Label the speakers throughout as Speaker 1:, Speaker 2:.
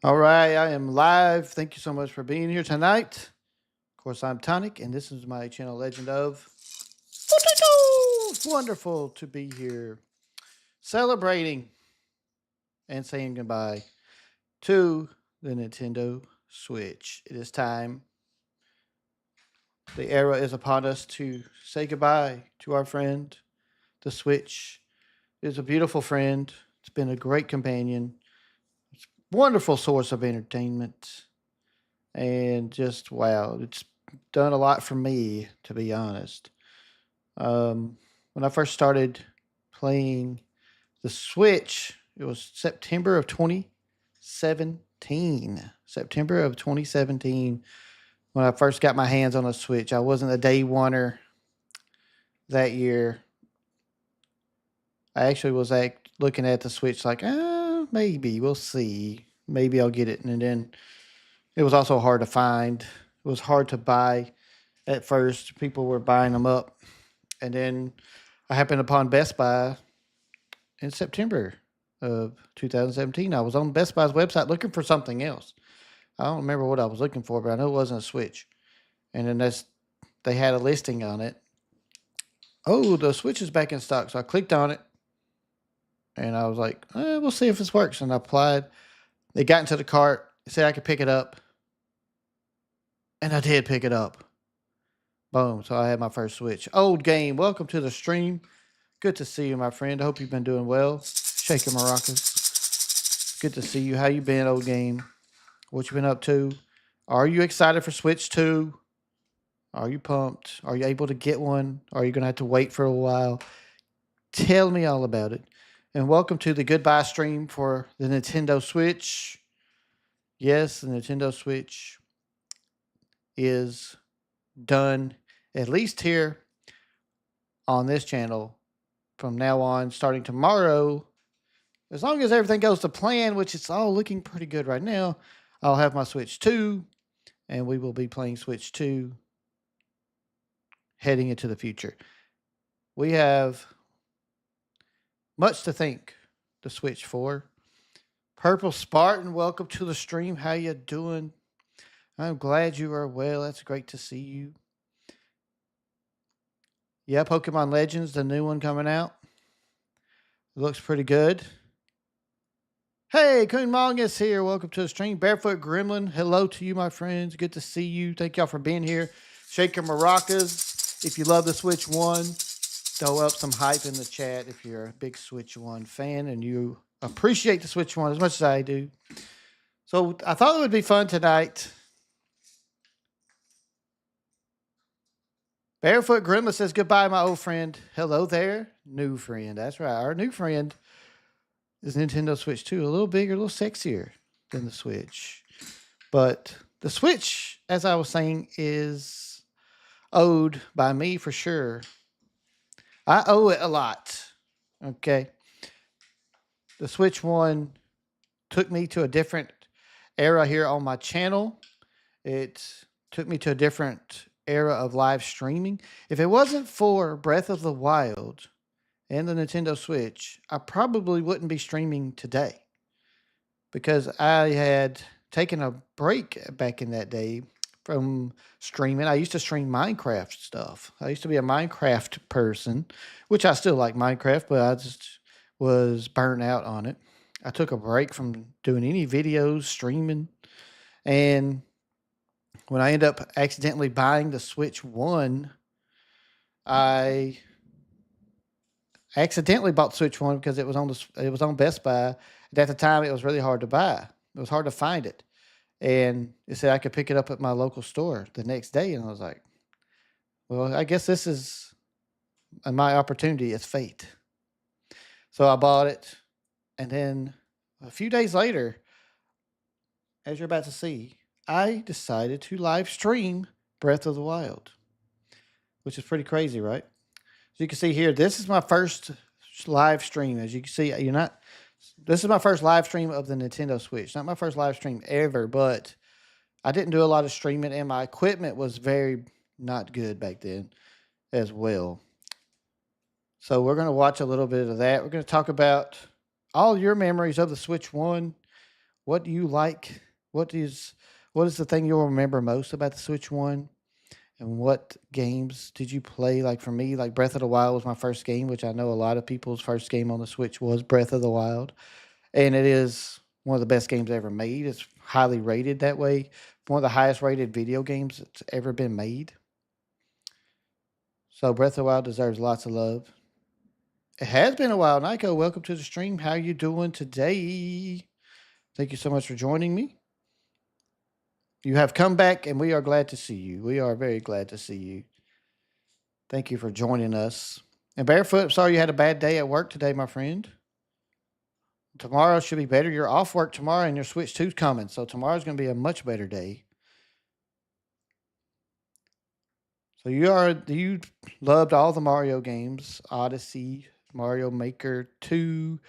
Speaker 1: All right, I am live. Thank you so much for being here tonight. Of course, I'm Tonic, and this is my channel, Legend of Potato. Wonderful to be here, celebrating and saying goodbye to the Nintendo Switch. It is time. The era is upon us to say goodbye to our friend, the Switch. It is a beautiful friend. It's been a great companion. It's a wonderful source of entertainment. And just wow, it's done a lot for me, to be honest. When I first started playing the Switch, it was September of 2017. September of 2017 when I first got my hands on a Switch. I wasn't a day oneer that year. I actually was looking at the Switch like, maybe we'll see. Maybe I'll get it. And then it was also hard to find. It was hard to buy at first. People were buying them up. And then I happened upon Best Buy in September of 2017. I was on Best Buy's website looking for something else. I don't remember what I was looking for, but I know it wasn't a Switch. And then they had a listing on it. Oh, the Switch is back in stock. So I clicked on it and I was like, we'll see if this works. And I applied. They got into the cart. It said I could pick it up. And I did pick it up. Boom. So I had my first Switch. Old game. Welcome to the stream. Good to see you, my friend. I hope you've been doing well. Shaking maracas. Good to see you. How you been, old game? What you been up to? Are you excited for Switch 2? Are you pumped? Are you able to get one? Are you going to have to wait for a while? Tell me all about it. And welcome to the goodbye stream for the Nintendo Switch. Yes, the Nintendo Switch is done, at least here on this channel. From now on, starting tomorrow, as long as everything goes to plan, which it's all looking pretty good right now, I'll have my Switch 2, and we will be playing Switch 2 heading into the future. We have much to thank the Switch for. Purple Spartan, welcome to the stream. How you doing? I'm glad you are well. That's great to see you. Yeah, Pokemon Legends, the new one coming out. Looks pretty good. Hey, Coon Mong is here. Welcome to the stream. Barefoot Gremlin, hello to you, my friends. Good to see you. Thank y'all for being here. Shake your maracas. If you love the Switch 1, throw up some hype in the chat if you're a big Switch 1 fan and you appreciate the Switch 1 as much as I do. So I thought it would be fun tonight. Barefoot Gremlin says goodbye, my old friend. Hello there, new friend. That's right. Our new friend is Nintendo Switch 2. A little bigger, a little sexier than the Switch. But the Switch, as I was saying, is owed by me for sure. I owe it a lot. Okay. The Switch 1 took me to a different era here on my channel. It took me to a different era of live streaming. If it wasn't for Breath of the Wild and the Nintendo Switch, I probably wouldn't be streaming today because I had taken a break back in that day from streaming. I used to stream Minecraft stuff. I used to be a Minecraft person, which I still like Minecraft, but I just was burnt out on it. I took a break from doing any videos, streaming, and when I ended up accidentally buying the Switch 1, I accidentally bought the Switch 1 because it was on Best Buy. And at the time, it was really hard to buy. It was hard to find it. And it said I could pick it up at my local store the next day. And I was like, well, I guess this is my opportunity. It's fate. So I bought it. And then a few days later, as you're about to see, I decided to live stream Breath of the Wild, which is pretty crazy, right? So you can see here, this is my first live stream. As you can see, this is my first live stream of the Nintendo Switch. Not my first live stream ever, but I didn't do a lot of streaming, and my equipment was very not good back then as well. So we're going to watch a little bit of that. We're going to talk about all your memories of the Switch 1. what do you like? What is what is the thing you'll remember most about the Switch One? And what games did you play? Like for me, like Breath of the Wild was my first game, which I know a lot of people's first game on the Switch was Breath of the Wild. And it is one of the best games ever made. It's highly rated that way. One of the highest rated video games that's ever been made. So Breath of the Wild deserves lots of love. It has been a while, Nico. Welcome to the stream. How you doing today? Thank you so much for joining me. You have come back, and we are glad to see you. We are very glad to see you. Thank you for joining us. And Barefoot, sorry you had a bad day at work today, my friend. Tomorrow should be better. You're off work tomorrow, and your Switch 2's coming, so tomorrow's going to be a much better day. So you loved all the Mario games, Odyssey, Mario Maker 2.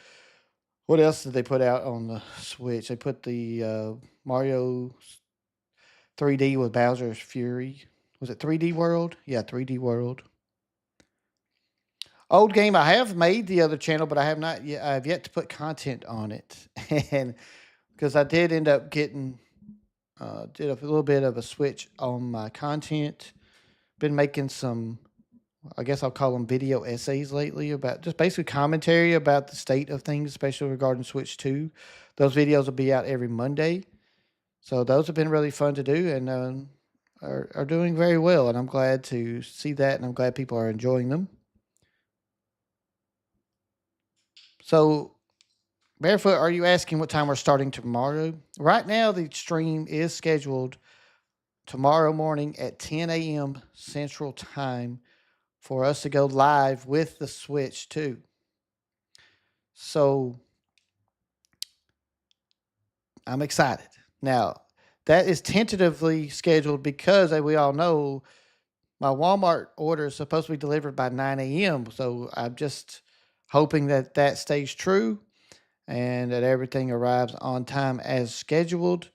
Speaker 1: What else did they put out on the Switch? They put the Mario 3D with Bowser's Fury. Was it 3D World? Yeah, 3D World. Old game I have made the other channel, but I have not yet. I have yet to put content on it, and because I did end up getting did a little bit of a switch on my content. Been making some, I guess I'll call them video essays lately about just basically commentary about the state of things, especially regarding Switch 2. Those videos will be out every Monday. So those have been really fun to do and are doing very well. And I'm glad to see that, and I'm glad people are enjoying them. So, Barefoot, are you asking what time we're starting tomorrow? Right now, the stream is scheduled tomorrow morning at 10 a.m. Central Time for us to go live with the Switch 2. So, I'm excited. Now, that is tentatively scheduled because, as we all know, my Walmart order is supposed to be delivered by 9 a.m. So, I'm just hoping that that stays true and that everything arrives on time as scheduled.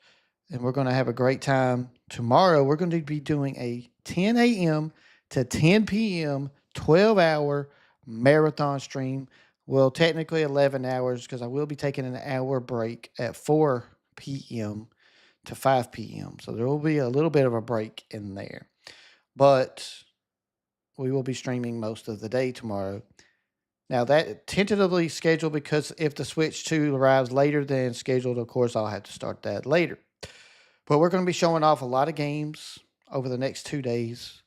Speaker 1: And we're going to have a great time tomorrow. We're going to be doing a 10 a.m. to 10 p.m. 12-hour marathon stream. Well, technically 11 hours because I will be taking an hour break at 4 p.m. to 5 p.m. So there will be a little bit of a break in there. But we will be streaming most of the day tomorrow. Now, that tentatively scheduled because if the Switch 2 arrives later than scheduled, of course, I'll have to start that later. But we're going to be showing off a lot of games over the next 2 days.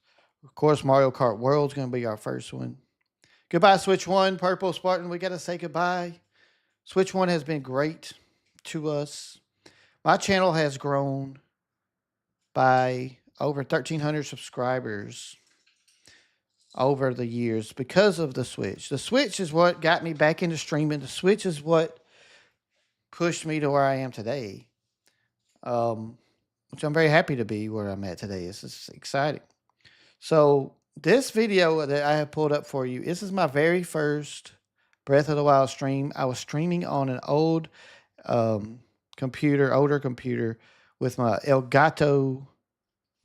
Speaker 1: Of course, Mario Kart World's going to be our first one. Goodbye, Switch 1. Purple Spartan, we got to say goodbye. Switch 1 has been great to us. My channel has grown by over 1,300 subscribers over the years because of the Switch. The Switch is what got me back into streaming. The Switch is what pushed me to where I am today, which I'm very happy to be where I'm at today. This is exciting. So this video that I have pulled up for you, this is my very first Breath of the Wild stream. I was streaming on an old older computer with my Elgato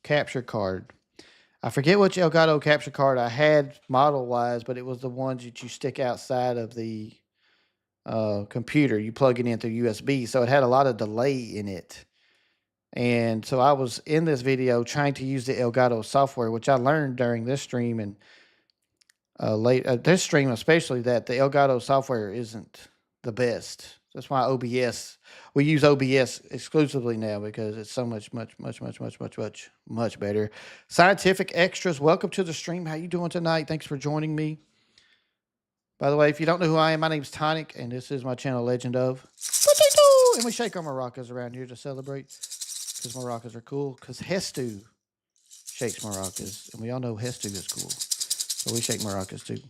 Speaker 1: capture card. I forget which Elgato capture card I had model-wise, but it was the ones that you stick outside of the computer. You plug it in through USB, so it had a lot of delay in it. And so I was in this video trying to use the Elgato software, which I learned during this stream and this stream especially, that the Elgato software isn't the best. That's why we use OBS exclusively now because it's so much better. Scientific Extras, welcome to the stream. How you doing tonight? Thanks for joining me. By the way, if you don't know who I am, my name's Tonic, and this is my channel, Legend of Potato. And we shake our maracas around here to celebrate because maracas are cool. Because Hestu shakes maracas, and we all know Hestu is cool. So we shake maracas too.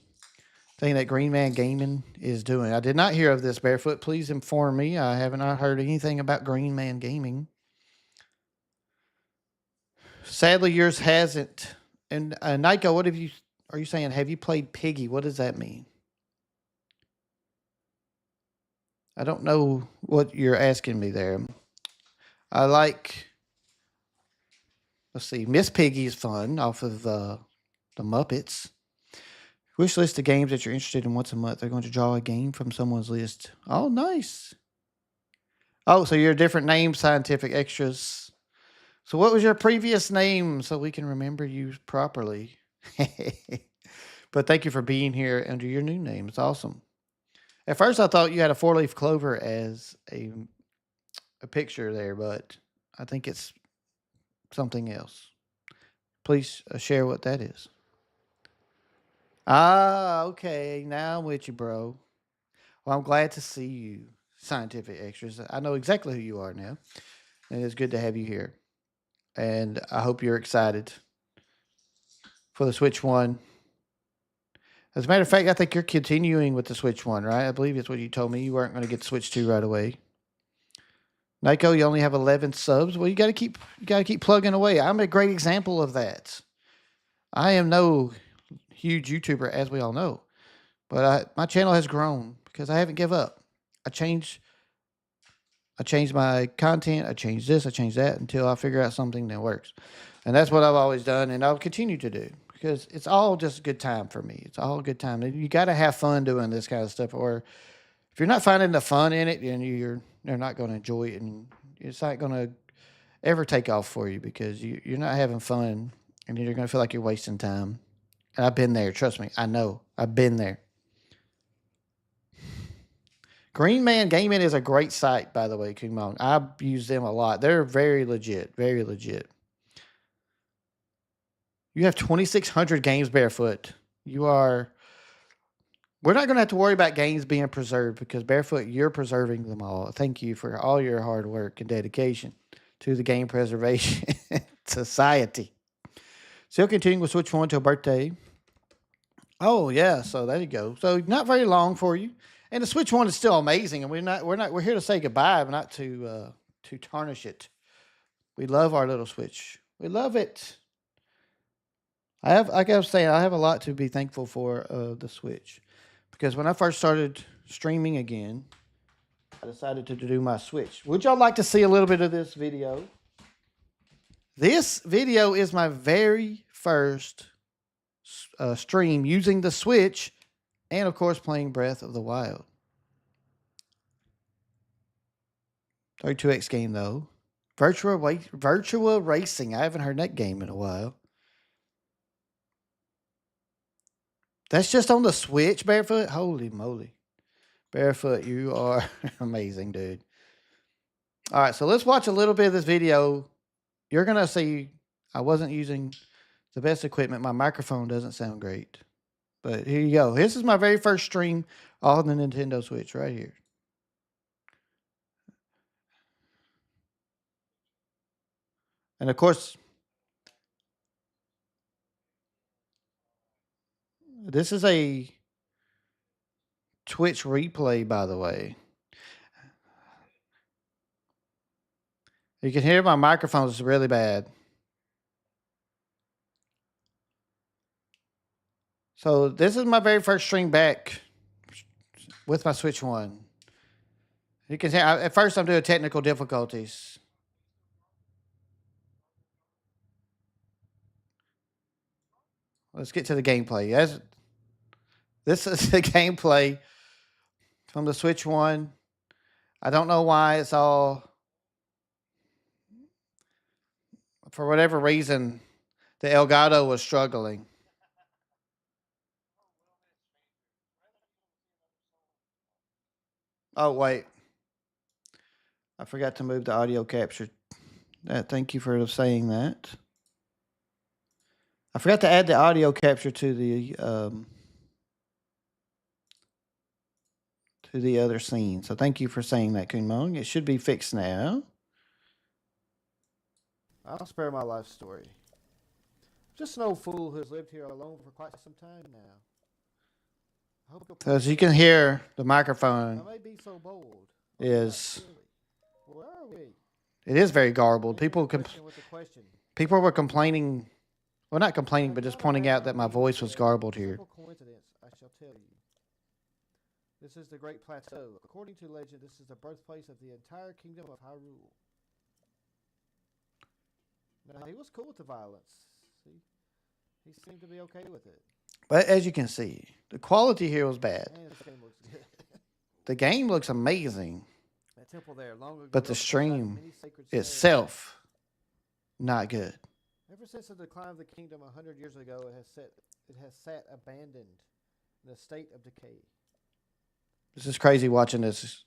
Speaker 1: Thing that Green Man Gaming is doing. I did not hear of this, Barefoot. Please inform me. I haven't heard anything about Green Man Gaming. Sadly, yours hasn't. And Nico, are you saying? Have you played Piggy? What does that mean? I don't know what you're asking me there. I like. Let's see. Miss Piggy is fun off of the Muppets. Wish list of games that you're interested in once a month. They're going to draw a game from someone's list. Oh, nice. Oh, so you're a different name, Scientific Extras. So what was your previous name so we can remember you properly? But thank you for being here under your new name. It's awesome. At first, I thought you had a four-leaf clover as a picture there, but I think it's something else. Please share what that is. Ah, okay. Now I'm with you, bro. Well, I'm glad to see you, Scientific Extras. I know exactly who you are now, and it's good to have you here. And I hope you're excited for the Switch One. As a matter of fact, I think you're continuing with the Switch One, right? I believe that's what you told me. You weren't going to get the Switch Two right away. Nico, you only have 11 subs. Well, you got to keep plugging away. I'm a great example of that. I am no huge YouTuber, as we all know, but my channel has grown because I haven't give up. I changed I changed my content. I changed this. I changed that until I figure out something that works. And that's what I've always done, and I'll continue to do because it's all just a good time for me. It's all a good time. You got to have fun doing this kind of stuff, or if you're not finding the fun in it, then you're not going to enjoy it, and it's not going to ever take off for you because you're not having fun, and you're going to feel like you're wasting time. And I've been there. Trust me, I know. I've been there. Green Man Gaming is a great site, by the way, Kumon. I use them a lot. They're very legit. Very legit. You have 2,600 games barefoot. You are. We're not going to have to worry about games being preserved because barefoot, you're preserving them all. Thank you for all your hard work and dedication to the game preservation society. Still continuing with Switch One till birthday. Oh yeah, so there you go. So not very long for you, and the Switch One is still amazing. And we're here to say goodbye, but not to tarnish it. We love our little Switch. We love it. Like I was saying, I have a lot to be thankful for the Switch, because when I first started streaming again, I decided to do my Switch. Would y'all like to see a little bit of this video? This video is my very first stream using the Switch, and of course playing Breath of the Wild. 32X game though. Virtua Racing. I haven't heard that game in a while. That's just on the Switch, Barefoot? Holy moly. Barefoot, you are amazing, dude. All right, so let's watch a little bit of this video. You're going to see I wasn't using the best equipment. My microphone doesn't sound great. But here you go. This is my very first stream on the Nintendo Switch right here. And of course, this is a Twitch replay, by the way. You can hear my microphone is really bad. So this is my very first stream back with my Switch One. You can hear, at first I'm doing technical difficulties. Let's get to the gameplay. This is the gameplay from the Switch One. I don't know why it's all, for whatever reason, the Elgato was struggling. Oh, wait. I forgot to move the audio capture. Thank you for saying that. I forgot to add the audio capture to the other scene. So thank you for saying that, Kunmong. It should be fixed now. I'll spare my life story. Just an old fool who's lived here alone for quite some time now. So as you can hear, the microphone is. Where are we? It is very garbled. People were complaining. Well, not complaining, but just pointing out that my voice was garbled here. Coincidence, I shall tell you. This is the Great Plateau. According to legend, this is the birthplace of the entire kingdom of Hyrule. Now, he was cool with the violence. See? He seemed to be okay with it. But as you can see, the quality here was bad. Man, this game looks good. The game looks amazing. temple there long ago. But the stream itself, not good. Ever since the decline of the kingdom 100 years ago, it has sat abandoned in a state of decay. This is crazy watching this.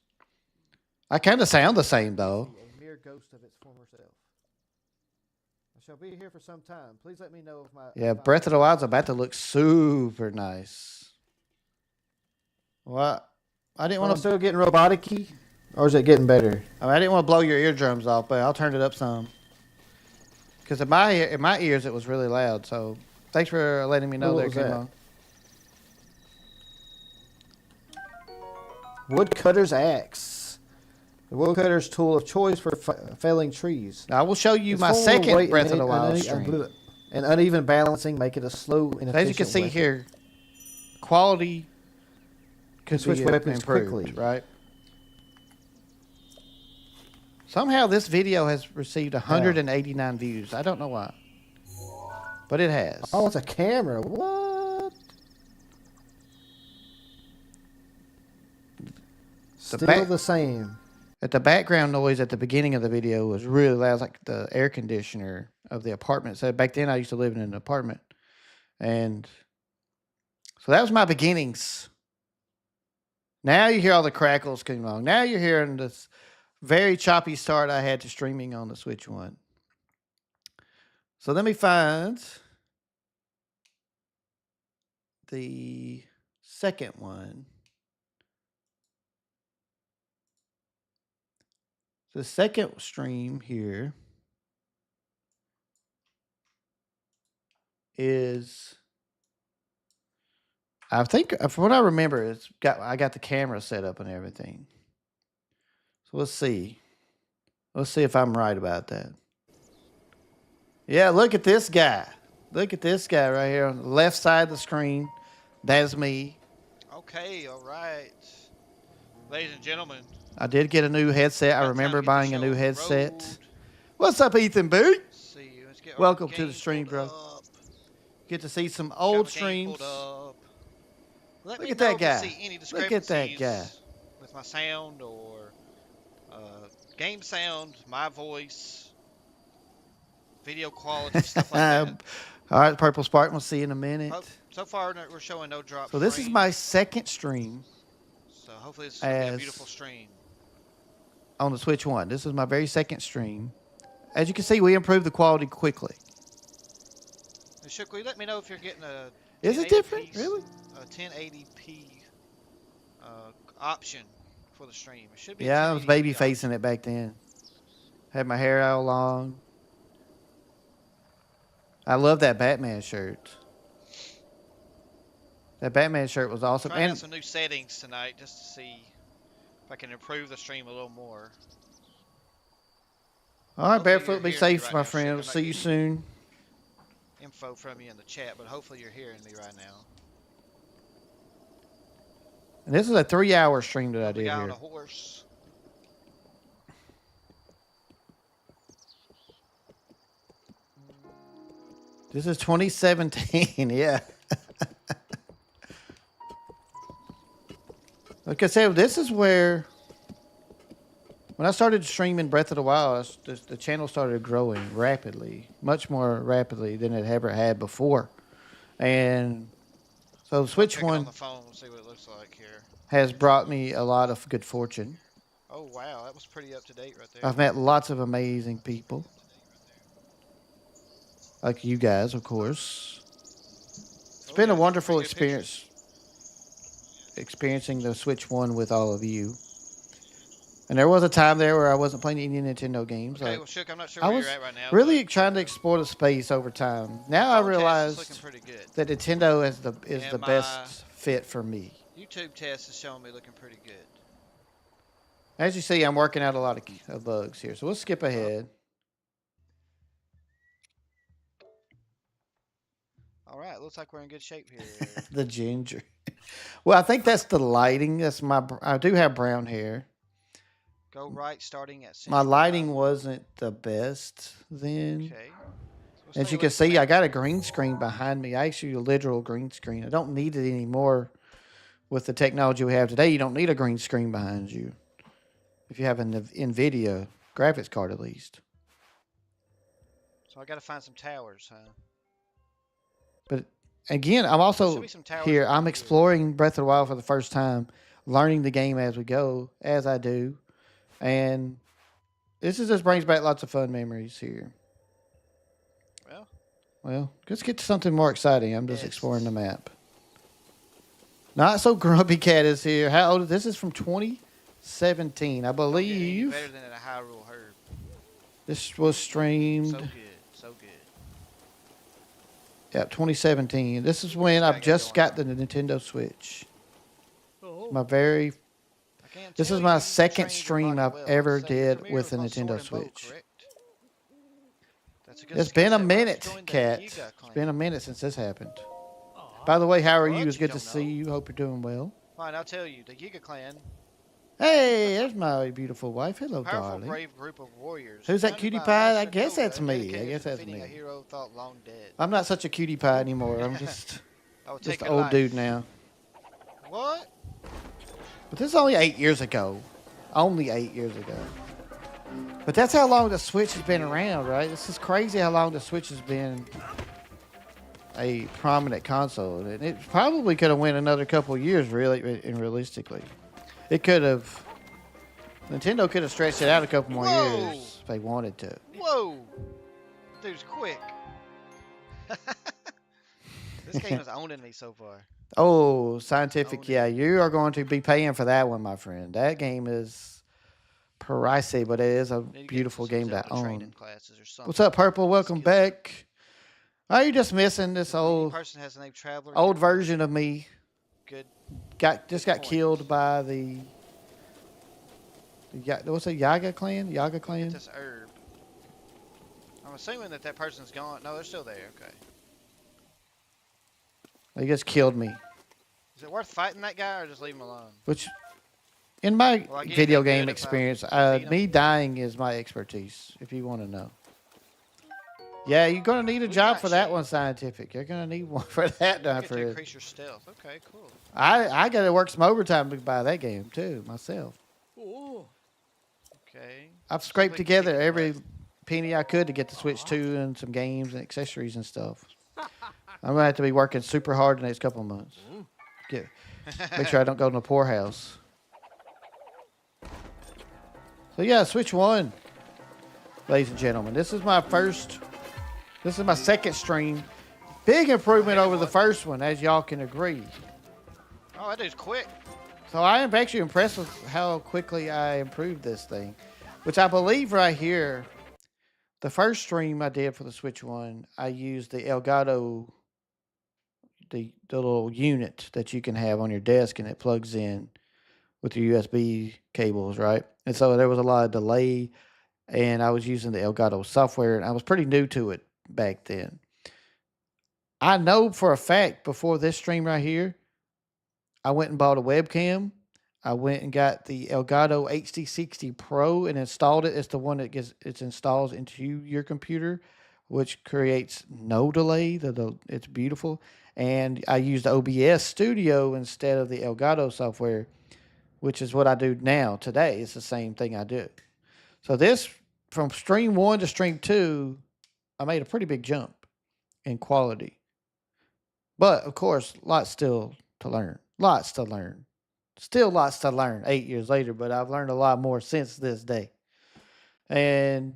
Speaker 1: I kind of sound the same though. A mere ghost of its former self. I shall be here for some time. Please let me know if my Breath of the Wild's about to look super nice. Well, I didn't want to still getting robotic-y, or is it getting better? I mean, I didn't want to blow your eardrums off, but I'll turn it up some. Because in my ears it was really loud. So thanks for letting me know there, Kim. Woodcutter's axe. The woodcutter's tool of choice for felling trees. Now, I will show you my second Breath of the Wild stream. And uneven balancing make it a slow and efficient weapon. As you can see here, quality could switch weapons quickly, right? Somehow this video has received 189 views. I don't know why, but it has. Oh, it's a camera. What? Still the same. The background noise at the beginning of the video was really loud. It was like the air conditioner of the apartment. So back then I used to live in an apartment. And so that was my beginnings. Now you hear all the crackles coming along. Now you're hearing this very choppy start I had to streaming on the Switch 1. So let me find the second one. The second stream here is, I think, from what I remember, I got the camera set up and everything. So let's see. Let's see if I'm right about that. Yeah, look at this guy. Look at this guy right here on the left side of the screen. That's me.
Speaker 2: Okay, all right. Ladies and gentlemen.
Speaker 1: I did get a new headset. I remember buying a new headset. What's up, Ethan B? Welcome to the stream, bro. Get to see some old streams. Look at that guy. Look at that guy.
Speaker 2: With my sound or game sound, my voice, video quality, stuff like that.
Speaker 1: All right, Purple Spark. We'll see you in a minute.
Speaker 2: So far, we're showing no drop.
Speaker 1: So this is my second stream.
Speaker 2: So hopefully this is going to be a beautiful stream.
Speaker 1: On the Switch 1. This is my very second stream. As you can see, we improved the quality quickly.
Speaker 2: Hey, Shook, will you let me know if you're getting a...
Speaker 1: Is it different? Really?
Speaker 2: A 1080p option for the stream. It should be.
Speaker 1: Yeah, I was baby facing it back then. Had my hair out long. I love that Batman shirt. That Batman shirt was awesome.
Speaker 2: Trying out some new settings tonight just to see if I can improve the stream a little more.
Speaker 1: All right, Barefoot, be safe, my friend. We'll see you soon.
Speaker 2: Info from you in the chat, but hopefully you're hearing me right now.
Speaker 1: And this is a 3-hour stream that I did here.
Speaker 2: On a horse.
Speaker 1: This is 2017, yeah. Like I said, this is where, when I started streaming Breath of the Wild, the channel started growing rapidly, much more rapidly than it ever had before. And so Switch 1
Speaker 2: on the phone, we'll see what it looks like here.
Speaker 1: Has brought me a lot of good fortune.
Speaker 2: Oh, wow. That was pretty up to date right there.
Speaker 1: I've met lots of amazing people. Like you guys, of course. It's been a wonderful experience. Experiencing the Switch 1 with all of you. And there was a time there where I wasn't playing any Nintendo games.
Speaker 2: Okay, well, Shook, I'm not sure where you're at right now.
Speaker 1: Really trying to explore the space over time. Now I realize that Nintendo is the best fit for me.
Speaker 2: YouTube test is showing me looking pretty good.
Speaker 1: As you see, I'm working out a lot of bugs here. So we'll skip ahead.
Speaker 2: All right, looks like we're in good shape here.
Speaker 1: The ginger. Well, I think that's the lighting. I do have brown hair.
Speaker 2: Go right, starting at.
Speaker 1: My lighting wasn't the best then.
Speaker 2: Okay.
Speaker 1: So as you can see, I got a green screen behind me. Actually, a literal green screen. I don't need it anymore with the technology we have today. You don't need a green screen behind you. if you have an NVIDIA graphics card at least.
Speaker 2: So I got to find some towers, huh?
Speaker 1: But again, I'm
Speaker 2: There should
Speaker 1: also
Speaker 2: be some towers
Speaker 1: here.
Speaker 2: around
Speaker 1: I'm
Speaker 2: here.
Speaker 1: exploring Breath of the Wild for the first time, learning the game as we go, as I do, and just brings back lots of fun memories here.
Speaker 2: Well,
Speaker 1: Well, let's get to something more exciting. I'm just exploring the
Speaker 2: yes.
Speaker 1: map. Not so grumpy cat is here. How old? This is from 2017, I
Speaker 2: Don't get any better
Speaker 1: believe.
Speaker 2: than a Hyrule Herb.
Speaker 1: This was
Speaker 2: So
Speaker 1: streamed.
Speaker 2: good, so good.
Speaker 1: Yeah, 2017. This is
Speaker 2: What
Speaker 1: when
Speaker 2: this guy
Speaker 1: I've
Speaker 2: got
Speaker 1: just
Speaker 2: going
Speaker 1: got the
Speaker 2: on?
Speaker 1: Nintendo Switch.
Speaker 2: Oh.
Speaker 1: My very
Speaker 2: I can't
Speaker 1: This
Speaker 2: tell
Speaker 1: is my
Speaker 2: you
Speaker 1: second
Speaker 2: trained your
Speaker 1: stream
Speaker 2: body
Speaker 1: I've
Speaker 2: well. Let's
Speaker 1: ever
Speaker 2: say you're
Speaker 1: did
Speaker 2: familiar
Speaker 1: with
Speaker 2: with
Speaker 1: a
Speaker 2: my sword
Speaker 1: Nintendo
Speaker 2: and bow,
Speaker 1: Switch.
Speaker 2: correct? That's a good
Speaker 1: It's
Speaker 2: skill
Speaker 1: been a
Speaker 2: set. Why don't you
Speaker 1: minute,
Speaker 2: join the
Speaker 1: Cat.
Speaker 2: Yiga
Speaker 1: It's
Speaker 2: clan?
Speaker 1: been a minute since this happened. By the way, how are you?
Speaker 2: What?
Speaker 1: It's
Speaker 2: You
Speaker 1: good to
Speaker 2: don't
Speaker 1: see
Speaker 2: know?
Speaker 1: you. Hope you're doing well.
Speaker 2: Fine, I'll tell you. The Yiga clan,
Speaker 1: Hey, there's my beautiful wife.
Speaker 2: a
Speaker 1: Hello,
Speaker 2: powerful,
Speaker 1: darling.
Speaker 2: brave group of warriors
Speaker 1: Who's that
Speaker 2: founded
Speaker 1: cutie
Speaker 2: by
Speaker 1: pie? I
Speaker 2: Master
Speaker 1: guess
Speaker 2: Koga
Speaker 1: that's
Speaker 2: and
Speaker 1: me. I
Speaker 2: dedicated
Speaker 1: guess
Speaker 2: to
Speaker 1: that's
Speaker 2: defeating a
Speaker 1: me.
Speaker 2: hero thought long dead.
Speaker 1: I'm not such a cutie pie anymore. I'm
Speaker 2: I will
Speaker 1: just
Speaker 2: take
Speaker 1: an
Speaker 2: your
Speaker 1: old dude
Speaker 2: life.
Speaker 1: now.
Speaker 2: What?
Speaker 1: But this is only 8 years ago. Only 8 years ago. But that's how long the Switch has been around, right? This is crazy how long the Switch has been a prominent console. And it probably could have went another couple of years, really, and realistically. It could have. Nintendo could have stretched it out a couple more
Speaker 2: Whoa!
Speaker 1: years if they wanted to.
Speaker 2: Whoa! Dude's quick. This game is owning me so far.
Speaker 1: Oh, scientific.
Speaker 2: Owning
Speaker 1: Yeah,
Speaker 2: me.
Speaker 1: you are going to be paying for that one, my friend. That game is pricey, but it is a
Speaker 2: Need to get into
Speaker 1: beautiful
Speaker 2: some
Speaker 1: game to
Speaker 2: Zelda training
Speaker 1: own.
Speaker 2: classes or
Speaker 1: What's
Speaker 2: something.
Speaker 1: up, Purple? Welcome
Speaker 2: Skill set.
Speaker 1: back. Are you just missing this
Speaker 2: The
Speaker 1: old
Speaker 2: person has the name Traveler
Speaker 1: old
Speaker 2: Hero.
Speaker 1: version of me?
Speaker 2: Good.
Speaker 1: Got
Speaker 2: Good point.
Speaker 1: killed by the what's it, Yaga clan? Yaga
Speaker 2: Get
Speaker 1: clan?
Speaker 2: this herb. I'm assuming that person's gone. No, they're still there. Okay.
Speaker 1: They just killed me.
Speaker 2: Is it worth fighting that guy or just leave him alone?
Speaker 1: Which, in my
Speaker 2: Will I get
Speaker 1: video
Speaker 2: anything
Speaker 1: game
Speaker 2: good if I
Speaker 1: experience,
Speaker 2: defeat him?
Speaker 1: me dying is my expertise. If you want to know. Yeah, you're gonna need a
Speaker 2: We
Speaker 1: job
Speaker 2: got
Speaker 1: for that
Speaker 2: you.
Speaker 1: one, scientific. You're gonna need one for that, my
Speaker 2: You get to
Speaker 1: friend.
Speaker 2: increase your stealth. Okay, cool.
Speaker 1: I got to work some overtime to buy that game too myself.
Speaker 2: Okay.
Speaker 1: I've
Speaker 2: Seems
Speaker 1: scraped
Speaker 2: like you're
Speaker 1: together
Speaker 2: kicking
Speaker 1: every
Speaker 2: butt.
Speaker 1: penny I could to get the Switch 2 and some games and accessories and stuff. I'm gonna have to be working super hard the next couple of months. Make sure I don't go to the poorhouse. So yeah, Switch 1, ladies and gentlemen. This is my second stream. Big improvement over the first one, as y'all can agree.
Speaker 2: Oh, that dude's quick.
Speaker 1: So I am actually impressed with how quickly I improved this thing, which I believe right here, the first stream I did for the Switch 1, I used the Elgato, the little unit that you can have on your desk and it plugs in with your USB cables, right? And so there was a lot of delay, and I was using the Elgato software, and I was pretty new to it back then. I know for a fact before this stream right here, I went and bought a webcam. I went and got the Elgato HD60 Pro and installed it. It's the one that it installs into your computer, which creates no delay. It's beautiful. And I used OBS Studio instead of the Elgato software, which is what I do now today. It's the same thing I do. So this, from stream 1 to stream 2, I made a pretty big jump in quality. But of course, lots still to learn. Lots to learn. Still lots to learn 8 years later, but I've learned a lot more since this day. And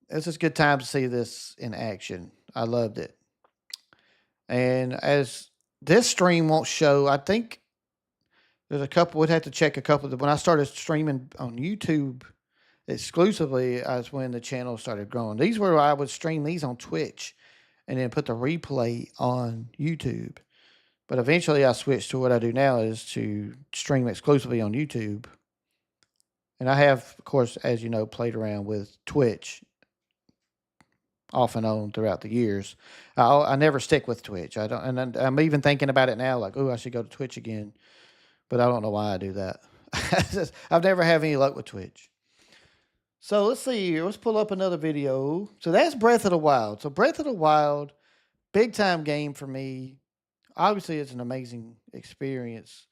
Speaker 1: it's just a good time to see this in action. I loved it. And as this stream won't show, I think there's a couple, we'd have to check a couple. When I started streaming on YouTube exclusively, that's when the channel started growing. These were, I would stream these on Twitch and then put the replay on YouTube. But eventually I switched to what I do now is to stream exclusively on YouTube. And I have, of course, as you know, played around with Twitch off and on throughout the years. I never stick with Twitch. I don't, and I'm even thinking about it now, like, oh, I should go to Twitch again. But I don't know why I do that. I've never had any luck with Twitch. So let's see here. Let's pull up another video. So that's Breath of the Wild. So Breath of the Wild, big time game for me. Obviously, it's an amazing experience.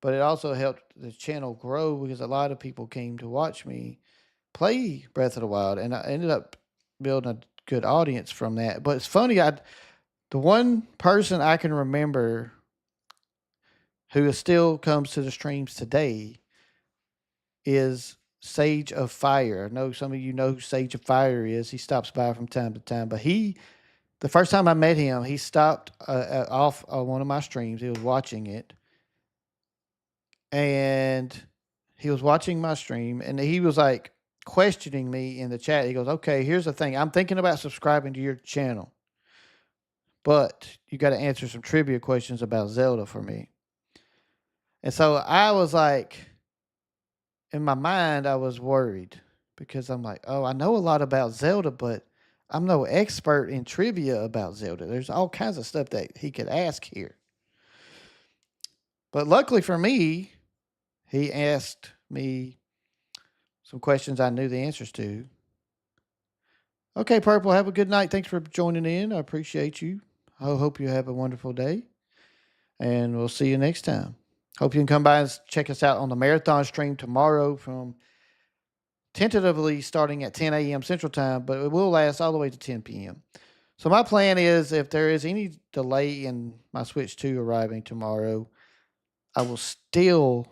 Speaker 1: but it also helped the channel grow because a lot of people came to watch me play Breath of the Wild, and I ended up building a good audience from that. But it's funny, the one person I can remember who still comes to the streams today is Sage of Fire. I know some of you know who Sage of Fire is. He stops by from time to time, but the first time I met him, he stopped off one of my streams. He was watching it, and he was watching my stream, and he was like questioning me in the chat. He goes, "Okay, here's the thing. I'm thinking about subscribing to your channel, but you got to answer some trivia questions about Zelda for me." And so I was like, in my mind, I was worried because I'm like, oh, I know a lot about Zelda, but I'm no expert in trivia about Zelda. There's all kinds of stuff that he could ask here. But luckily for me, he asked me some questions I knew the answers to. Okay, Purple, have a good night. Thanks for joining in. I appreciate you. I hope you have a wonderful day, and we'll see you next time. Hope you can come by and check us out on the marathon stream tomorrow from tentatively starting at 10 a.m. Central Time, but it will last all the way to 10 p.m. So my plan is if there is any delay in my Switch 2 arriving tomorrow, I will still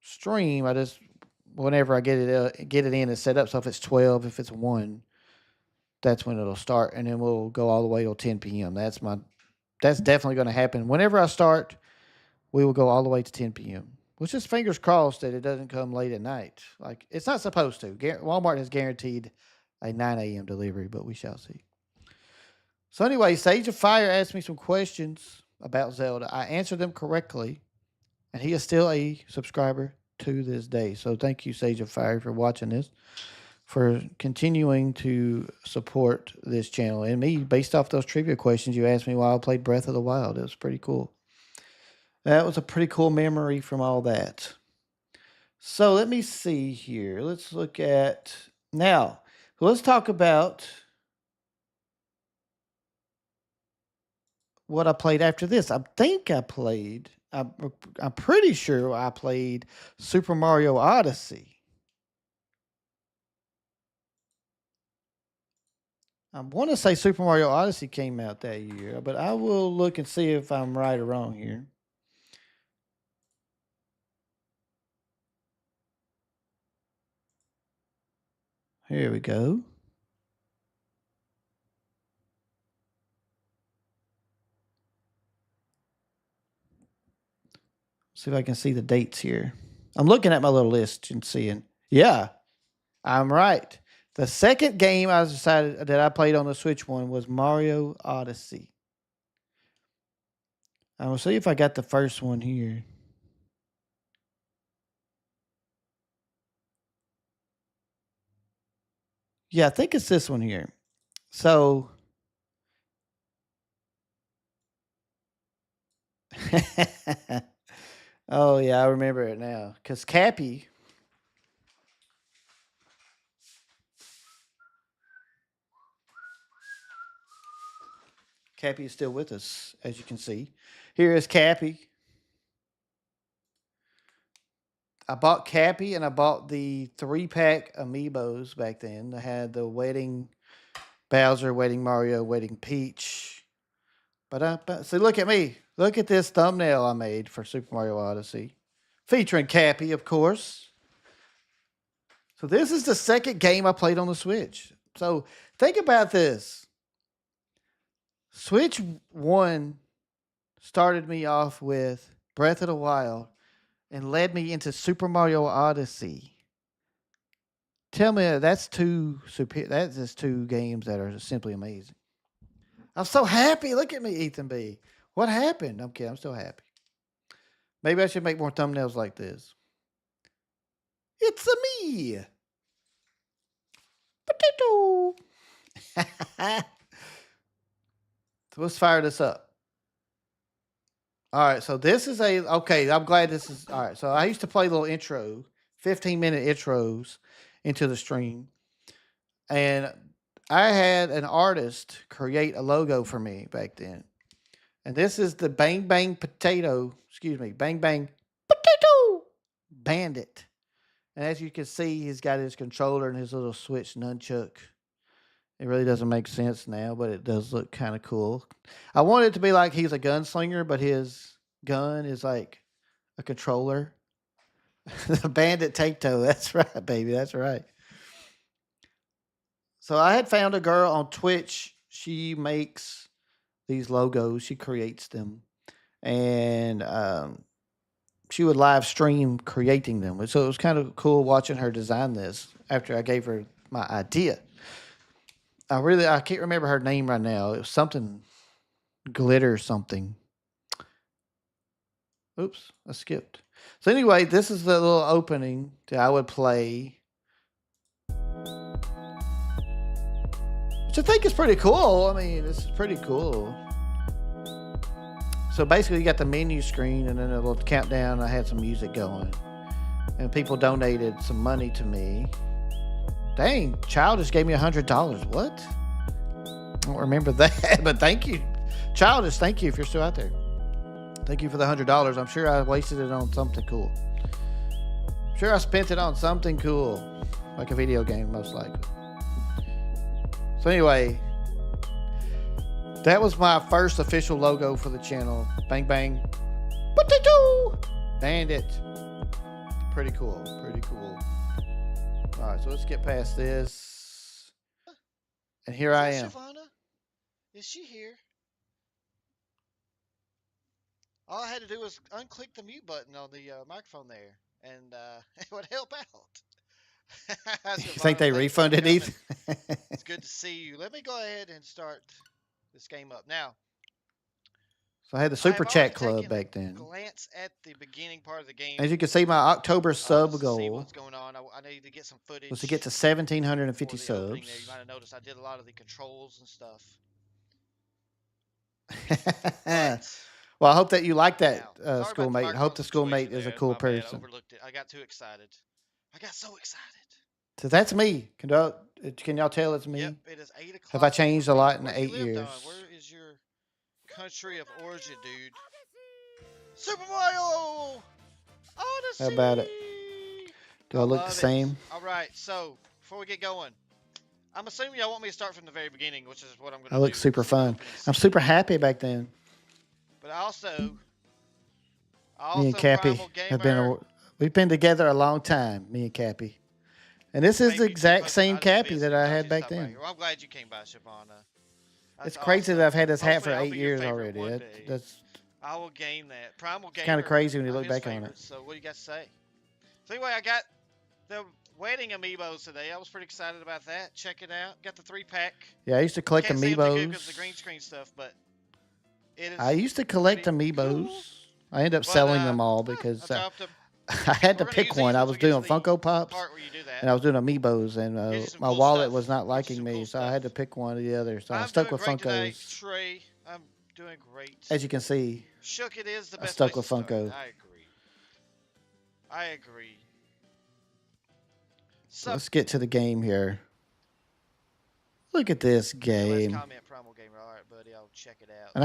Speaker 1: stream. I just whenever I get it in and set up. So if it's 12, if it's 1, that's when it'll start, and then we'll go all the way till 10 p.m. That's definitely going to happen. Whenever I start, we will go all the way to 10 p.m. Which is fingers crossed that it doesn't come late at night. Like it's not supposed to. Walmart has guaranteed a 9 a.m. delivery, but we shall see. So anyway, Sage of Fire asked me some questions about Zelda. I answered them correctly, and he is still a subscriber to this day. So thank you, Sage of Fire, for watching this, for continuing to support this channel and me based off those trivia questions you asked me while I played Breath of the Wild. It was pretty cool. That was a pretty cool memory from all that. So let me see here. Let's look at now. Let's talk about what I played after this. I think I played. I'm pretty sure I played Super Mario Odyssey. I want to say Super Mario Odyssey came out that year, but I will look and see if I'm right or wrong here. Here we go. See if I can see the dates here. I'm looking at my little list and seeing. Yeah, I'm right. The second game I decided that I played on the Switch one was Mario Odyssey. I will see if I got the first one here. Yeah, I think it's this one here. So oh yeah, I remember it now. Because Cappy is still with us, as you can see. Here is Cappy. I bought Cappy and I bought the 3-pack amiibos back then. I had the Wedding Bowser, Wedding Mario, Wedding Peach. But see, look at me. Look at this thumbnail I made for Super Mario Odyssey. Featuring Cappy, of course. So this is the second game I played on the Switch. So think about this. Switch 1 started me off with Breath of the Wild and led me into Super Mario Odyssey. Tell me that's just two games that are simply amazing. I'm so happy. Look at me, Ethan B. What happened? I'm kidding. I'm still happy. Maybe I should make more thumbnails like this. It's a me. Potato. So let's fire this up. All right, so this is okay. I'm glad this is all right. So I used to play little 15-minute intros into the stream, and I had an artist create a logo for me back then. And this is the Bang Bang Potato. Excuse me, Bang Bang Bandit. And as you can see, he's got his controller and his little switch nunchuck. It really doesn't make sense now, but it does look kind of cool. I want it to be like he's a gunslinger, but his gun is like a controller. The Bandit Take Toe. That's right, baby. That's right. So I had found a girl on Twitch. She makes these logos. She creates them, and she would live stream creating them. So it was kind of cool watching her design this after I gave her my idea. I can't remember her name right now. It was something glitter something. Oops, I skipped. So anyway, this is the little opening that I would play, which I think is pretty cool. I mean, this is pretty cool. So basically, you got the menu screen and then a little countdown. I had some music going, and people donated some money to me. Dang, Child just gave me $100. What? I don't remember that, but thank you, Childish. Thank you if you're still out there. Thank you for the $100. I'm sure I wasted it on something cool. I'm sure I spent it on something cool, like a video game, most likely. So anyway, that was my first official logo for the channel. Bang bang, potato, Bandit. Pretty cool. Pretty cool. All right, so let's get past this. And here I am.
Speaker 2: Shavana? Is she here? All I had to do was unclick the mute button on the microphone there, and it would help out.
Speaker 1: You think they refunded Ethan?
Speaker 2: It's good to see you. Let me go ahead and start this game up now.
Speaker 1: So I had the Super Chat Club back then.
Speaker 2: Glance at the beginning part of the game.
Speaker 1: As you can see, my October sub goal
Speaker 2: see what's going on. I need to get some footage.
Speaker 1: Was to get to 1,750 subs.
Speaker 2: There. You might have noticed I did a lot of the controls and stuff.
Speaker 1: Well, I hope that you like that, schoolmate. I hope the schoolmate is a cool person.
Speaker 2: I overlooked it. I got too excited. I got so excited.
Speaker 1: So that's me. Can y'all tell it's me?
Speaker 2: Yep, it is 8 o'clock.
Speaker 1: Have I changed a lot in 8 years?
Speaker 2: Where is your country of origin, dude? Super Mario Odyssey!
Speaker 1: How about it? Do I look the same?
Speaker 2: All right, so before we get going, I'm assuming y'all want me to start from the very beginning, which is what I'm going to do.
Speaker 1: I look super fun. I'm super happy back then.
Speaker 2: But also
Speaker 1: me and Cappy we've been together a long time, me and Cappy. And this is the exact same Cappy that I had back then.
Speaker 2: Well, I'm glad you came by, Shavana.
Speaker 1: It's crazy that I've had this hat for 8 years already.
Speaker 2: I will gain that. Primal Gamer.
Speaker 1: It's kind of crazy when you look back on it.
Speaker 2: So what do you got to say? So anyway, I got the wedding amiibos today. I was pretty excited about that. Check it out. Got the 3-pack.
Speaker 1: Yeah, I used to collect amiibos.
Speaker 2: Because the green screen stuff, but
Speaker 1: I used to collect amiibos. Cool. I ended up selling them all because I had to pick one. I was doing Funko Pops, and I was doing amiibos, and my wallet was not liking me, so I had to pick one or the other. So I stuck with Funkos.
Speaker 2: Trey, I'm doing great.
Speaker 1: As you can see,
Speaker 2: Shook it is the best.
Speaker 1: I stuck with Funko.
Speaker 2: I agree.
Speaker 1: So let's get to the game here. Look at this game.
Speaker 2: Comment, Primal Gamer. All right, buddy, I'll check it out.
Speaker 1: And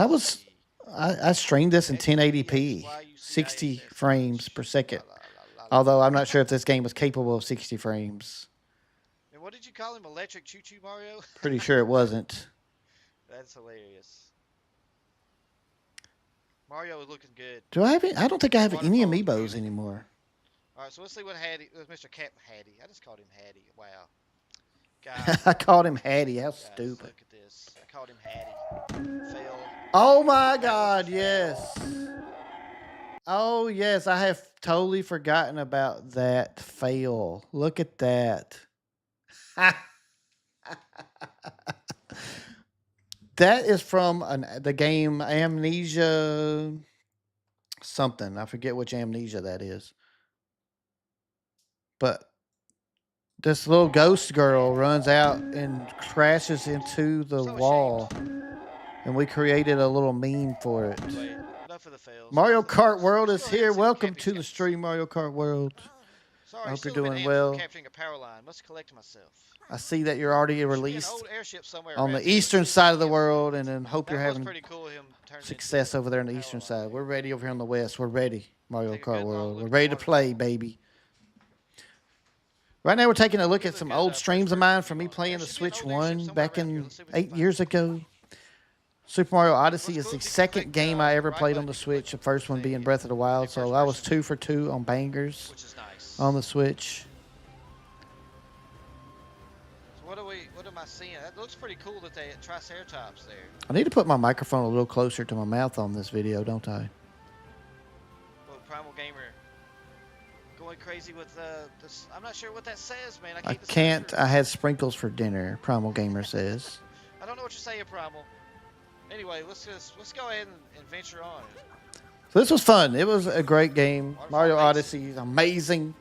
Speaker 1: I streamed this in 1080p, 60 frames per second. Although I'm not sure if this game was capable of 60 frames.
Speaker 2: And what did you call him? Electric Choo Choo Mario?
Speaker 1: Pretty sure it wasn't.
Speaker 2: That's hilarious. Mario is looking good.
Speaker 1: Do I have any? I don't think I have any amiibos anymore.
Speaker 2: All right, so let's see what Mr. Cap Hattie. I just called him Hattie. Wow.
Speaker 1: God. I called him Hattie. How stupid.
Speaker 2: Look at this. I called him Hattie. Fail.
Speaker 1: Oh my God, yes. Oh yes, I have totally forgotten about that fail. Look at that. That is from the game Amnesia something. I forget which Amnesia that is. But this little ghost girl runs out and crashes into the wall. And we created a little meme for it.
Speaker 2: Enough of the fails.
Speaker 1: Mario Kart World is here. Welcome to the stream, Mario Kart World.
Speaker 2: Sorry,
Speaker 1: I hope you're doing well.
Speaker 2: Capturing a power line. Must collect myself.
Speaker 1: I see that you're already released on the eastern side of the world, and then hope you're having success over there on the eastern side. We're ready over here on the west. We're ready, Mario Kart World. We're ready to play, baby. Right now, we're taking a look at
Speaker 2: Really
Speaker 1: some
Speaker 2: good,
Speaker 1: old
Speaker 2: first
Speaker 1: streams of
Speaker 2: person
Speaker 1: mine
Speaker 2: view
Speaker 1: from me
Speaker 2: on it.
Speaker 1: playing
Speaker 2: There
Speaker 1: the
Speaker 2: should be an
Speaker 1: Switch
Speaker 2: old airship
Speaker 1: 1
Speaker 2: somewhere
Speaker 1: back
Speaker 2: around here.
Speaker 1: in
Speaker 2: Let's see if we can
Speaker 1: 8
Speaker 2: find
Speaker 1: years
Speaker 2: it.
Speaker 1: ago. Super Mario Odyssey
Speaker 2: What's
Speaker 1: is
Speaker 2: cool
Speaker 1: the
Speaker 2: is you can
Speaker 1: second
Speaker 2: click
Speaker 1: game I ever
Speaker 2: right
Speaker 1: played on
Speaker 2: button,
Speaker 1: the
Speaker 2: you can click
Speaker 1: Switch, the first one
Speaker 2: thing,
Speaker 1: being
Speaker 2: yeah,
Speaker 1: Breath of the Wild.
Speaker 2: in
Speaker 1: So
Speaker 2: first
Speaker 1: I was
Speaker 2: person,
Speaker 1: 2 for 2 on bangers
Speaker 2: which is nice.
Speaker 1: on the Switch.
Speaker 2: So what am I seeing? That looks pretty cool that they had Triceratops there.
Speaker 1: I need to put my microphone a little closer to my mouth on this video, don't I?
Speaker 2: Well, Primal Gamer going crazy with this. I'm not sure what that says, man.
Speaker 1: I
Speaker 2: I
Speaker 1: can't. I had sprinkles for dinner, Primal Gamer says.
Speaker 2: I don't know what you're saying, Primal. Anyway, let's go ahead and venture on.
Speaker 1: So this was fun. It was a great game.
Speaker 2: Waterfall
Speaker 1: Mario
Speaker 2: Lakes.
Speaker 1: Odyssey, amazing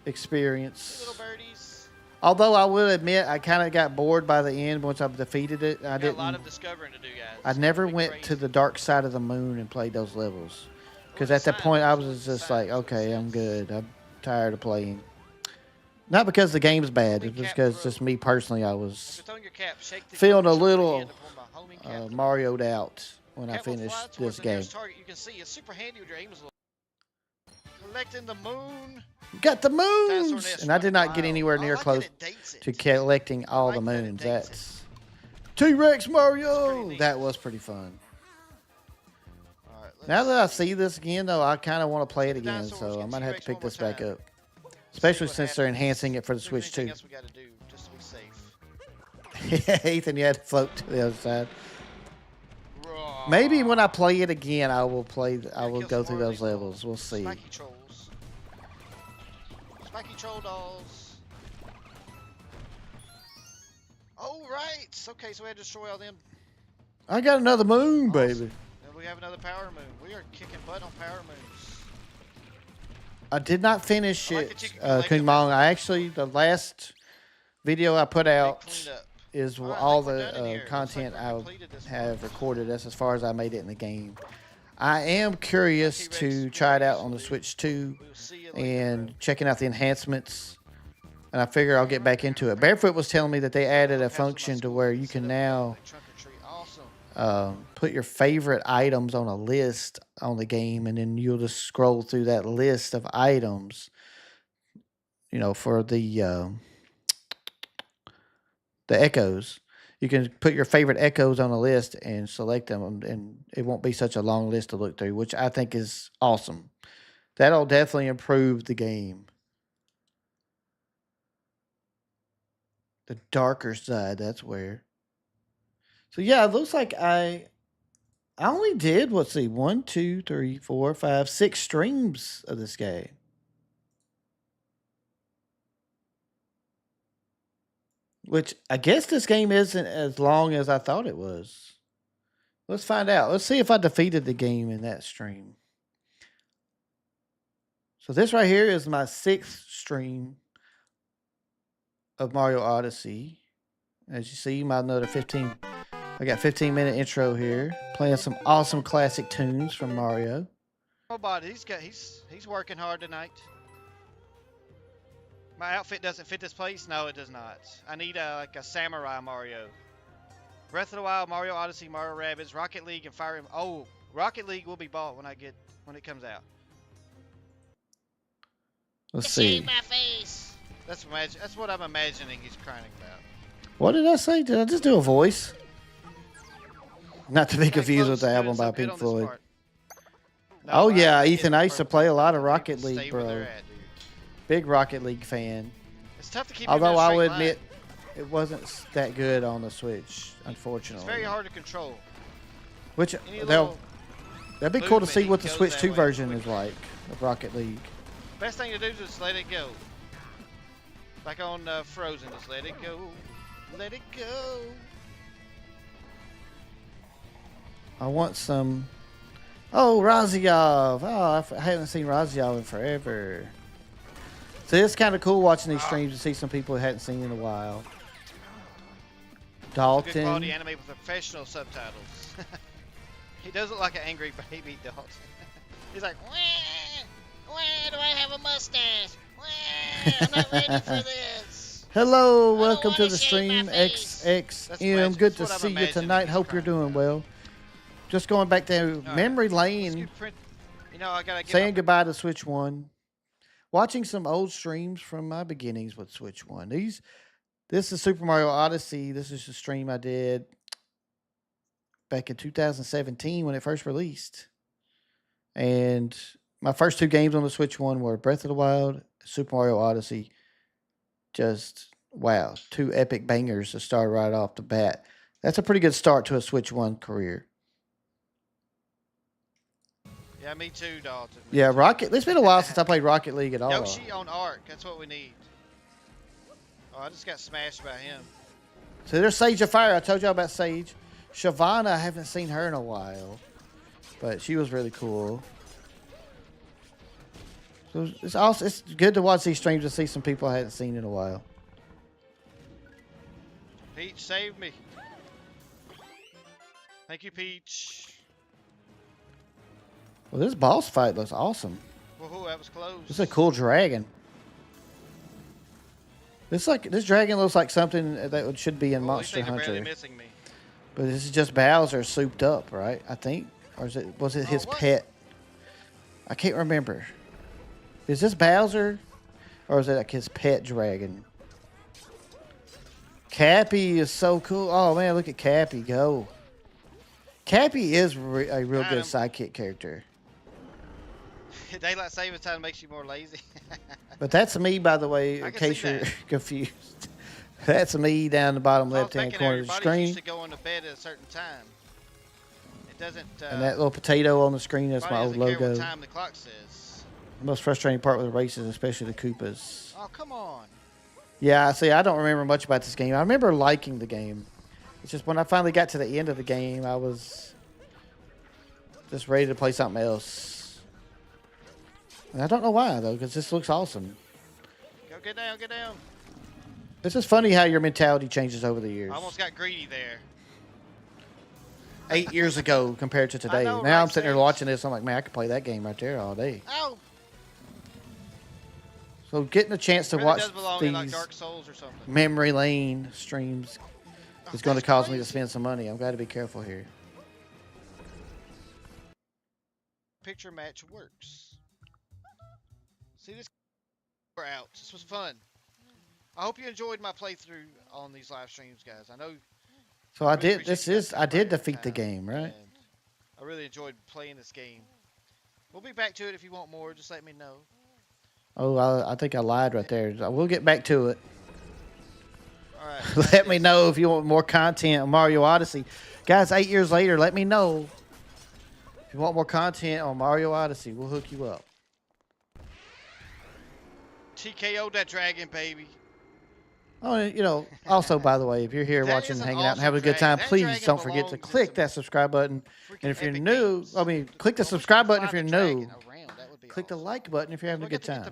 Speaker 2: Hey,
Speaker 1: experience.
Speaker 2: little birdies.
Speaker 1: Although I will admit, I kind of got bored by the end once I defeated it. I
Speaker 2: Got a lot
Speaker 1: didn't.
Speaker 2: of discovering to do, guys.
Speaker 1: I
Speaker 2: It's
Speaker 1: never
Speaker 2: gonna be
Speaker 1: went
Speaker 2: crazy.
Speaker 1: to the dark side of the moon and played those levels. Because
Speaker 2: Well,
Speaker 1: at that
Speaker 2: the
Speaker 1: point, I
Speaker 2: sign
Speaker 1: was
Speaker 2: was
Speaker 1: just
Speaker 2: the
Speaker 1: like,
Speaker 2: sign
Speaker 1: okay, I'm
Speaker 2: says.
Speaker 1: good. I'm tired of playing. Not because the game's bad.
Speaker 2: Big
Speaker 1: It's just
Speaker 2: cap
Speaker 1: because
Speaker 2: throw.
Speaker 1: just me personally, I
Speaker 2: If
Speaker 1: was
Speaker 2: you're throwing your cap, shake the
Speaker 1: feeling a
Speaker 2: controller
Speaker 1: little
Speaker 2: hand upon my homing cap throw.
Speaker 1: Mario'd out when I
Speaker 2: Cap will fly
Speaker 1: finished
Speaker 2: towards
Speaker 1: this
Speaker 2: the
Speaker 1: game.
Speaker 2: nearest target you can see. It's super handy with your aim is low. Collecting the moon.
Speaker 1: Got the
Speaker 2: Dinosaur
Speaker 1: moons!
Speaker 2: nest
Speaker 1: And I did not get
Speaker 2: running
Speaker 1: anywhere
Speaker 2: wild. I
Speaker 1: near
Speaker 2: like
Speaker 1: close
Speaker 2: that it dates it.
Speaker 1: to collecting all the
Speaker 2: like that it
Speaker 1: moons.
Speaker 2: dates it.
Speaker 1: That's T-Rex
Speaker 2: It's
Speaker 1: Mario!
Speaker 2: pretty neat.
Speaker 1: That was pretty fun.
Speaker 2: All right,
Speaker 1: Now that I see this again, though, I kind of want to play it
Speaker 2: The
Speaker 1: again,
Speaker 2: dinosaurs
Speaker 1: so I
Speaker 2: get
Speaker 1: might have to
Speaker 2: T-Rex
Speaker 1: pick
Speaker 2: one more
Speaker 1: this back
Speaker 2: time.
Speaker 1: up. Especially
Speaker 2: what
Speaker 1: since they're
Speaker 2: happens.
Speaker 1: enhancing it for the
Speaker 2: Is there
Speaker 1: Switch
Speaker 2: anything
Speaker 1: 2.
Speaker 2: else we got to do just to be safe?
Speaker 1: Ethan, you had to float to the other side.
Speaker 2: Raw.
Speaker 1: Maybe when I play it again, I will play. I will
Speaker 2: kill
Speaker 1: go
Speaker 2: some
Speaker 1: through
Speaker 2: more of
Speaker 1: those
Speaker 2: these
Speaker 1: levels. We'll see.
Speaker 2: Spiky trolls. Spiky troll dolls. Oh, right. Okay, so we had to destroy all them.
Speaker 1: I got another moon,
Speaker 2: Awesome.
Speaker 1: baby.
Speaker 2: And we have another power moon. We are kicking butt on power moons.
Speaker 1: I did not finish
Speaker 2: I like
Speaker 1: it,
Speaker 2: that you can collect
Speaker 1: Kung
Speaker 2: them.
Speaker 1: Mong. I actually, the last video I put
Speaker 2: Big
Speaker 1: out
Speaker 2: cleanup.
Speaker 1: is
Speaker 2: All right, I
Speaker 1: all
Speaker 2: think we're done in
Speaker 1: the
Speaker 2: here. Looks like
Speaker 1: content
Speaker 2: we're
Speaker 1: I
Speaker 2: completed this
Speaker 1: have
Speaker 2: one.
Speaker 1: recorded. That's as far as I made it in the game. I am curious
Speaker 2: T-Rex
Speaker 1: to try it out on the
Speaker 2: Warriors.
Speaker 1: Switch 2
Speaker 2: We'll see you later.
Speaker 1: and checking out the enhancements. And I figure I'll get back into it. Barefoot was telling me that they added a
Speaker 2: Have some of my
Speaker 1: function to
Speaker 2: school
Speaker 1: where you
Speaker 2: set
Speaker 1: can
Speaker 2: up
Speaker 1: now
Speaker 2: like trunk or treat. Awesome.
Speaker 1: put your favorite items on a list on the game, and then you'll just scroll through that list of items. You know, for the echoes, you can put your favorite echoes on a list and select them, and it won't be such a long list to look through, which I think is awesome. That'll definitely improve the game. The darker side, that's where. So yeah, it looks like I only did, let's see, 1, 2, 3, 4, 5, 6 streams of this game. Which I guess this game isn't as long as I thought it was. Let's find out. Let's see if I defeated the game in that stream. So this right here is my 6th stream of Mario Odyssey. As you see, my another 15. I got 15-minute intro here, playing some awesome classic tunes from Mario.
Speaker 2: Oh, body, he's working hard tonight. My outfit doesn't fit this place. No, it does not. I need like a samurai Mario. Breath of the Wild, Mario Odyssey, Mario Rabbids, Rocket League, and Fire Emblem. Oh, Rocket League will be bought when it comes out.
Speaker 1: Let's see.
Speaker 2: My face. That's what I'm imagining he's crying about.
Speaker 1: What did I say? Did I just do a voice? Not to be
Speaker 2: Thank
Speaker 1: confused with
Speaker 2: folks
Speaker 1: the
Speaker 2: for
Speaker 1: album
Speaker 2: doing
Speaker 1: by
Speaker 2: so good
Speaker 1: Pink
Speaker 2: on this
Speaker 1: Floyd.
Speaker 2: part.
Speaker 1: Oh
Speaker 2: No,
Speaker 1: yeah,
Speaker 2: I get
Speaker 1: Ethan,
Speaker 2: it,
Speaker 1: I used to
Speaker 2: bro.
Speaker 1: play a lot of
Speaker 2: People
Speaker 1: Rocket
Speaker 2: stay
Speaker 1: League,
Speaker 2: where
Speaker 1: bro.
Speaker 2: they're at, dude.
Speaker 1: Big Rocket League fan.
Speaker 2: It's tough to keep him in
Speaker 1: Although
Speaker 2: a
Speaker 1: I
Speaker 2: straight
Speaker 1: will
Speaker 2: line.
Speaker 1: admit, it wasn't that good on the Switch,
Speaker 2: It's
Speaker 1: unfortunately.
Speaker 2: very hard to control.
Speaker 1: Which
Speaker 2: Any
Speaker 1: that'd be cool to
Speaker 2: movement,
Speaker 1: see
Speaker 2: he
Speaker 1: what the
Speaker 2: goes
Speaker 1: Switch
Speaker 2: that
Speaker 1: 2
Speaker 2: way
Speaker 1: version is
Speaker 2: quickly.
Speaker 1: like of Rocket League.
Speaker 2: Best thing to do is just let it go. Like on Frozen, just let it go. Let it go.
Speaker 1: I want some. Oh, Raziov. Oh, I haven't seen Raziov in forever. So it's kind of cool watching these streams to see some people I hadn't seen in a while.
Speaker 2: Good quality
Speaker 1: Dalton.
Speaker 2: anime with professional subtitles. He does look like an angry baby Dalton. He's like, wah, do I have a mustache? I'm not ready for this.
Speaker 1: Hello,
Speaker 2: I don't
Speaker 1: welcome to
Speaker 2: wanna
Speaker 1: the
Speaker 2: shave my
Speaker 1: stream,
Speaker 2: face. That's
Speaker 1: XXM. Good to
Speaker 2: what I'm
Speaker 1: see you
Speaker 2: imagining
Speaker 1: tonight.
Speaker 2: he's
Speaker 1: Hope you're
Speaker 2: crying
Speaker 1: doing
Speaker 2: about.
Speaker 1: well. Just going back to
Speaker 2: right.
Speaker 1: memory
Speaker 2: Let's
Speaker 1: lane,
Speaker 2: get print. You know, I gotta get
Speaker 1: saying
Speaker 2: my
Speaker 1: goodbye to Switch 1. watching some old streams from my beginnings with Switch One. This is Super Mario Odyssey. This is a stream I did back in 2017 when it first released. And my first two games on the Switch One were Breath of the Wild, Super Mario Odyssey. Just wow, two epic bangers to start right off the bat. That's a pretty good start to a Switch One career.
Speaker 2: Yeah, me too, Dalton.
Speaker 1: Yeah, Rocket. It's been a while since I played Rocket League at all.
Speaker 2: Yoshi on Ark. That's what we need. Oh, I just got smashed by him.
Speaker 1: So there's Sage of Fire. I told y'all about Sage. Shyvana, I haven't seen her in a while, but she was really cool. So it's good to watch these streams and see some people I hadn't seen in a while.
Speaker 2: Peach, save me. Thank you, Peach.
Speaker 1: Well, this boss fight looks awesome.
Speaker 2: Woohoo, that was close.
Speaker 1: This is a cool dragon. This dragon looks like something that should be in Monster Hunter.
Speaker 2: Barely missing me.
Speaker 1: But this is just Bowser souped up, right? I think, or was it his pet? I can't remember. Is this Bowser, or is it like his pet dragon? Cappy is so cool. Oh man, look at Cappy go. Cappy is a real good sidekick character.
Speaker 2: Daylight saving time makes you more lazy.
Speaker 1: But that's me, by the way, in case you're confused. That's me down the bottom left-hand corner of the screen.
Speaker 2: Used to go to bed at a certain time. It doesn't.
Speaker 1: And that little potato on the screen, that's my old logo.
Speaker 2: Care what time the clock says.
Speaker 1: The most frustrating part with the races, especially the Koopas.
Speaker 2: Oh, come on.
Speaker 1: Yeah, see, I don't remember much about this game. I remember liking the game. It's just when I finally got to the end of the game, I was just ready to play something else. And I don't know why, though, because this looks awesome.
Speaker 2: Go, get down, get down.
Speaker 1: It's just funny how your mentality changes over the years.
Speaker 2: I almost got greedy there.
Speaker 1: 8 years ago compared to today.
Speaker 2: Know,
Speaker 1: now I'm sitting there watching this. I'm like, man, I could play that game right there all day.
Speaker 2: Ow!
Speaker 1: So getting a chance to watch these
Speaker 2: like Dark Souls or something.
Speaker 1: memory lane streams is going to cause me to spend some money. I'm glad to be careful here.
Speaker 2: Picture match works. See this? We're out. This was fun. I hope you enjoyed my playthrough on these live streams, guys. I know.
Speaker 1: So I did. I did defeat the game, right?
Speaker 2: I really enjoyed playing this game. We'll be back to it if you want more. Just let me know.
Speaker 1: Oh, I think I lied right there. We'll get back to it.
Speaker 2: All right.
Speaker 1: Let me know if you want more content on Mario Odyssey. Guys, 8 years later, let me know. If you want more content on Mario Odyssey, we'll hook you up.
Speaker 2: TKO'd that dragon, baby.
Speaker 1: Oh, you know, also, by the way, if you're here watching, hanging out, and having a good time, please don't forget to click that subscribe button. And if you're new, click the subscribe button if you're new. Click the like button if you're having a good time.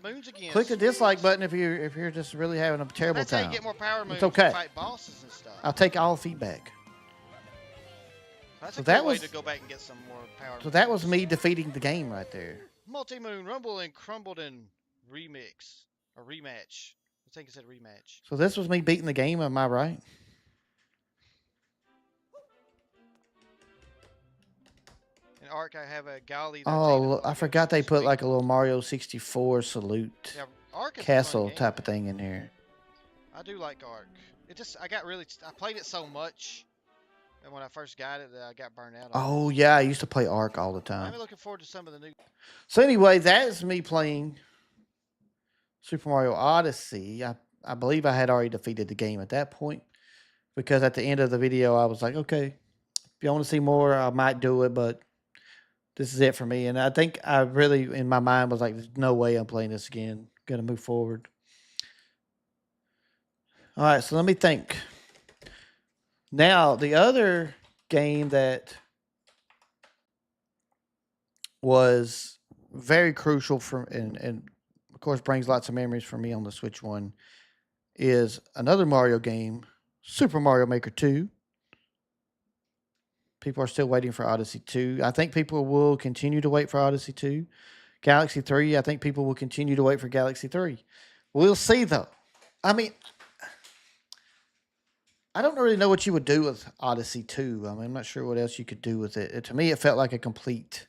Speaker 1: Click the dislike button if you're just really having a terrible time.
Speaker 2: That's how you get more power moves.
Speaker 1: It's okay.
Speaker 2: To fight bosses and stuff.
Speaker 1: I'll take all feedback.
Speaker 2: That's a good way to go back and get some more power.
Speaker 1: So that was me defeating the game right there.
Speaker 2: Multi-Moon Rumble and Crumbled and Remix. Or Rematch. I think it said rematch.
Speaker 1: So this was me beating the game, am I right?
Speaker 2: In Ark, I have a Gali.
Speaker 1: Oh, I forgot they put like a little Mario 64 salute castle type of thing in here.
Speaker 2: I do like Ark. I played it so much. And when I first got it, I got burned out.
Speaker 1: Oh, yeah, I used to play Ark all the time.
Speaker 2: I'm looking forward to some of the new.
Speaker 1: So anyway, that is me playing Super Mario Odyssey. I believe I had already defeated the game at that point, because at the end of the video, I was like, okay, if you want to see more, I might do it, but this is it for me. And I think I really, in my mind, was like, there's no way I'm playing this again. Got to move forward. All right, so let me think. Now, the other game that was very crucial for, and of course brings lots of memories for me on the Switch One, is another Mario game, Super Mario Maker 2. People are still waiting for Odyssey 2. I think people will continue to wait for Odyssey 2. Galaxy 3, I think people will continue to wait for Galaxy 3. We'll see, though. I mean, I don't really know what you would do with Odyssey 2. I mean, I'm not sure what else you could do with it. To me, it felt like a complete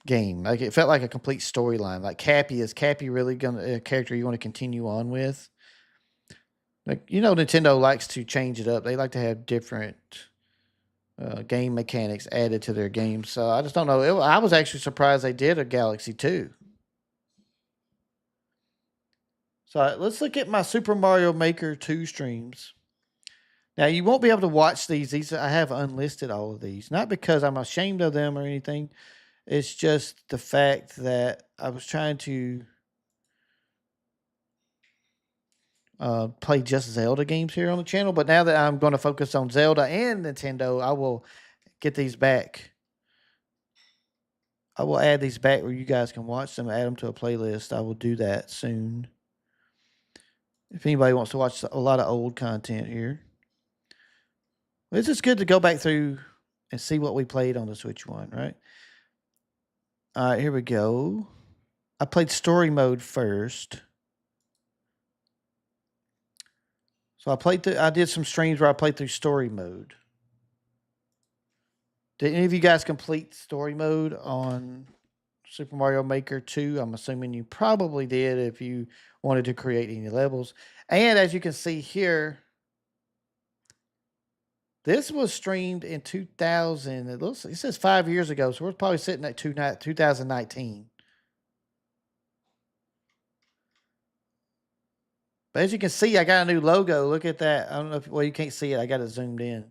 Speaker 1: game. Like it felt like a complete storyline. Like Cappy, is Cappy really gonna a character you want to continue on with? Like Nintendo likes to change it up. They like to have different game mechanics added to their games. So I just don't know. I was actually surprised they did a Galaxy 2. So let's look at my Super Mario Maker 2 streams. Now you won't be able to watch these. These I have unlisted all of these, not because I'm ashamed of them or anything. It's just the fact that I was trying to play just Zelda games here on the channel, but now that I'm going to focus on Zelda and Nintendo, I will get these back. I will add these back where you guys can watch them, add them to a playlist. I will do that soon. If anybody wants to watch a lot of old content here. It's just good to go back through and see what we played on the Switch one, right? All right, here we go. I played story mode first. So I did some streams where I played through story mode. Did any of you guys complete story mode on Super Mario Maker 2? I'm assuming you probably did if you wanted to create any levels. And as you can see here, this was streamed in 2000. It says 5 years ago, so we're probably sitting at 2019. But as you can see, I got a new logo. Look at that. I don't know if you can't see it. I got it zoomed in.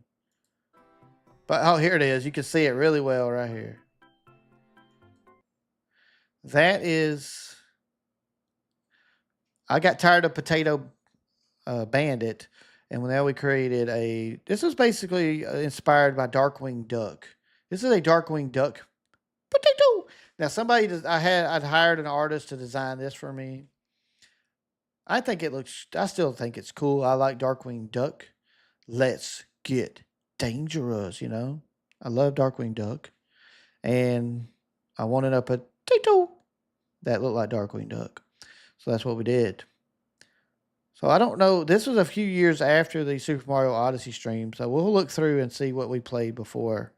Speaker 1: But oh, here it is. You can see it really well right here. That is. I got tired of Potato Bandit, and now we created a. This is basically inspired by Darkwing Duck. This is a Darkwing Duck potato. Now I'd hired an artist to design this for me. I still think it's cool. I like Darkwing Duck. Let's get dangerous, I love Darkwing Duck. And I wanted a potato that looked like Darkwing Duck. So that's what we did. So I don't know. This was a few years after the Super Mario Odyssey stream. So we'll look through and see what we played before.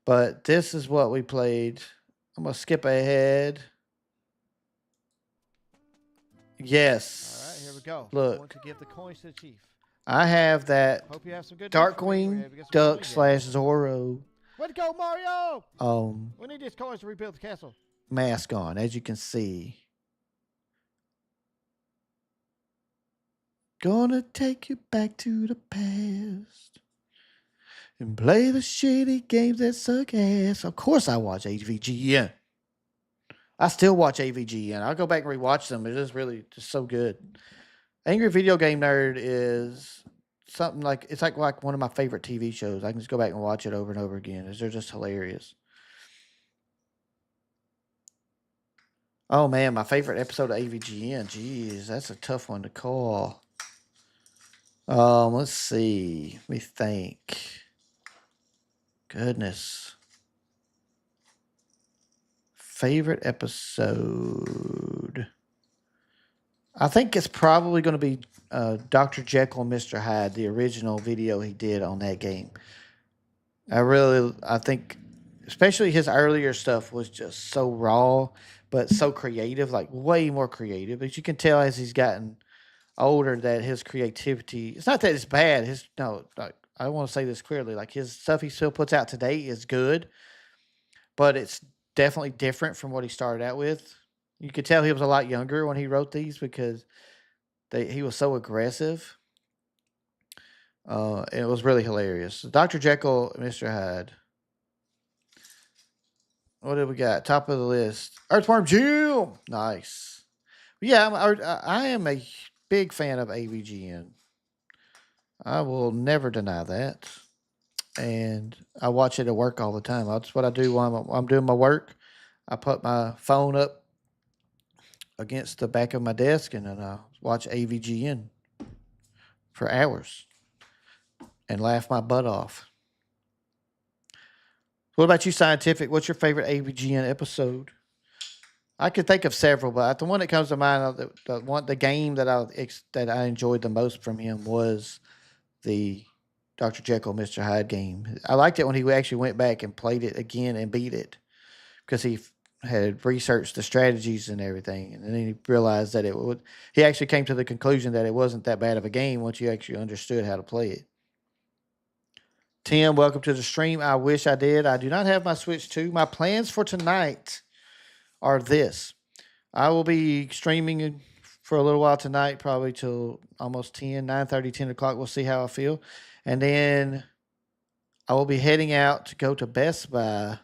Speaker 1: But this is what we played. I'm going to skip ahead. Yes.
Speaker 3: All right, here we go.
Speaker 1: Look.
Speaker 3: I want to give the coins to the chief.
Speaker 1: I have that
Speaker 3: Hope you have some good
Speaker 1: Darkwing Duck / Zorro.
Speaker 3: Way to go, Mario! We need these coins to rebuild the castle.
Speaker 1: Mask on, as you can see. Gonna take you back to the past and play the shitty games that suck ass. Of course I watch AVGN. I still watch AVGN. I'll go back and rewatch them. It's just really just so good. Angry Video Game Nerd is something like it's like one of my favorite TV shows. I can just go back and watch it over and over again. They're just hilarious. Oh man, my favorite episode of AVGN. Jeez, that's a tough one to call. Let's see. Let me think. Goodness. Favorite episode. I think it's probably going to be Dr. Jekyll and Mr. Hyde, the original video he did on that game. I think, especially his earlier stuff was just so raw, but so creative, like way more creative. But you can tell as he's gotten older that his creativity, it's not that it's bad. I want to say this clearly, like his stuff he still puts out today is good, but it's definitely different from what he started out with. You could tell he was a lot younger when he wrote these because he was so aggressive. It was really hilarious. Dr. Jekyll, Mr. Hyde. What did we got? Top of the list. Earthworm Jim. Nice. Yeah, I am a big fan of AVGN. I will never deny that. And I watch it at work all the time. That's what I do while I'm doing my work. I put my phone up against the back of my desk and then I watch AVGN for hours and laugh my butt off. What about you, Scientific? What's your favorite AVGN episode? I could think of several, but the one that comes to mind, the game that I enjoyed the most from him was the Dr. Jekyll, Mr. Hyde game. I liked it when he actually went back and played it again and beat it because he had researched the strategies and everything, and then he realized that it would. He actually came to the conclusion that it wasn't that bad of a game once you actually understood how to play it. Tim, welcome to the stream. I wish I did. I do not have my Switch 2. My plans for tonight are this. I will be streaming for a little while tonight, probably till almost 10, 9:30, 10 o'clock. We'll see how I feel. And then I will be heading out to go to Best Buy.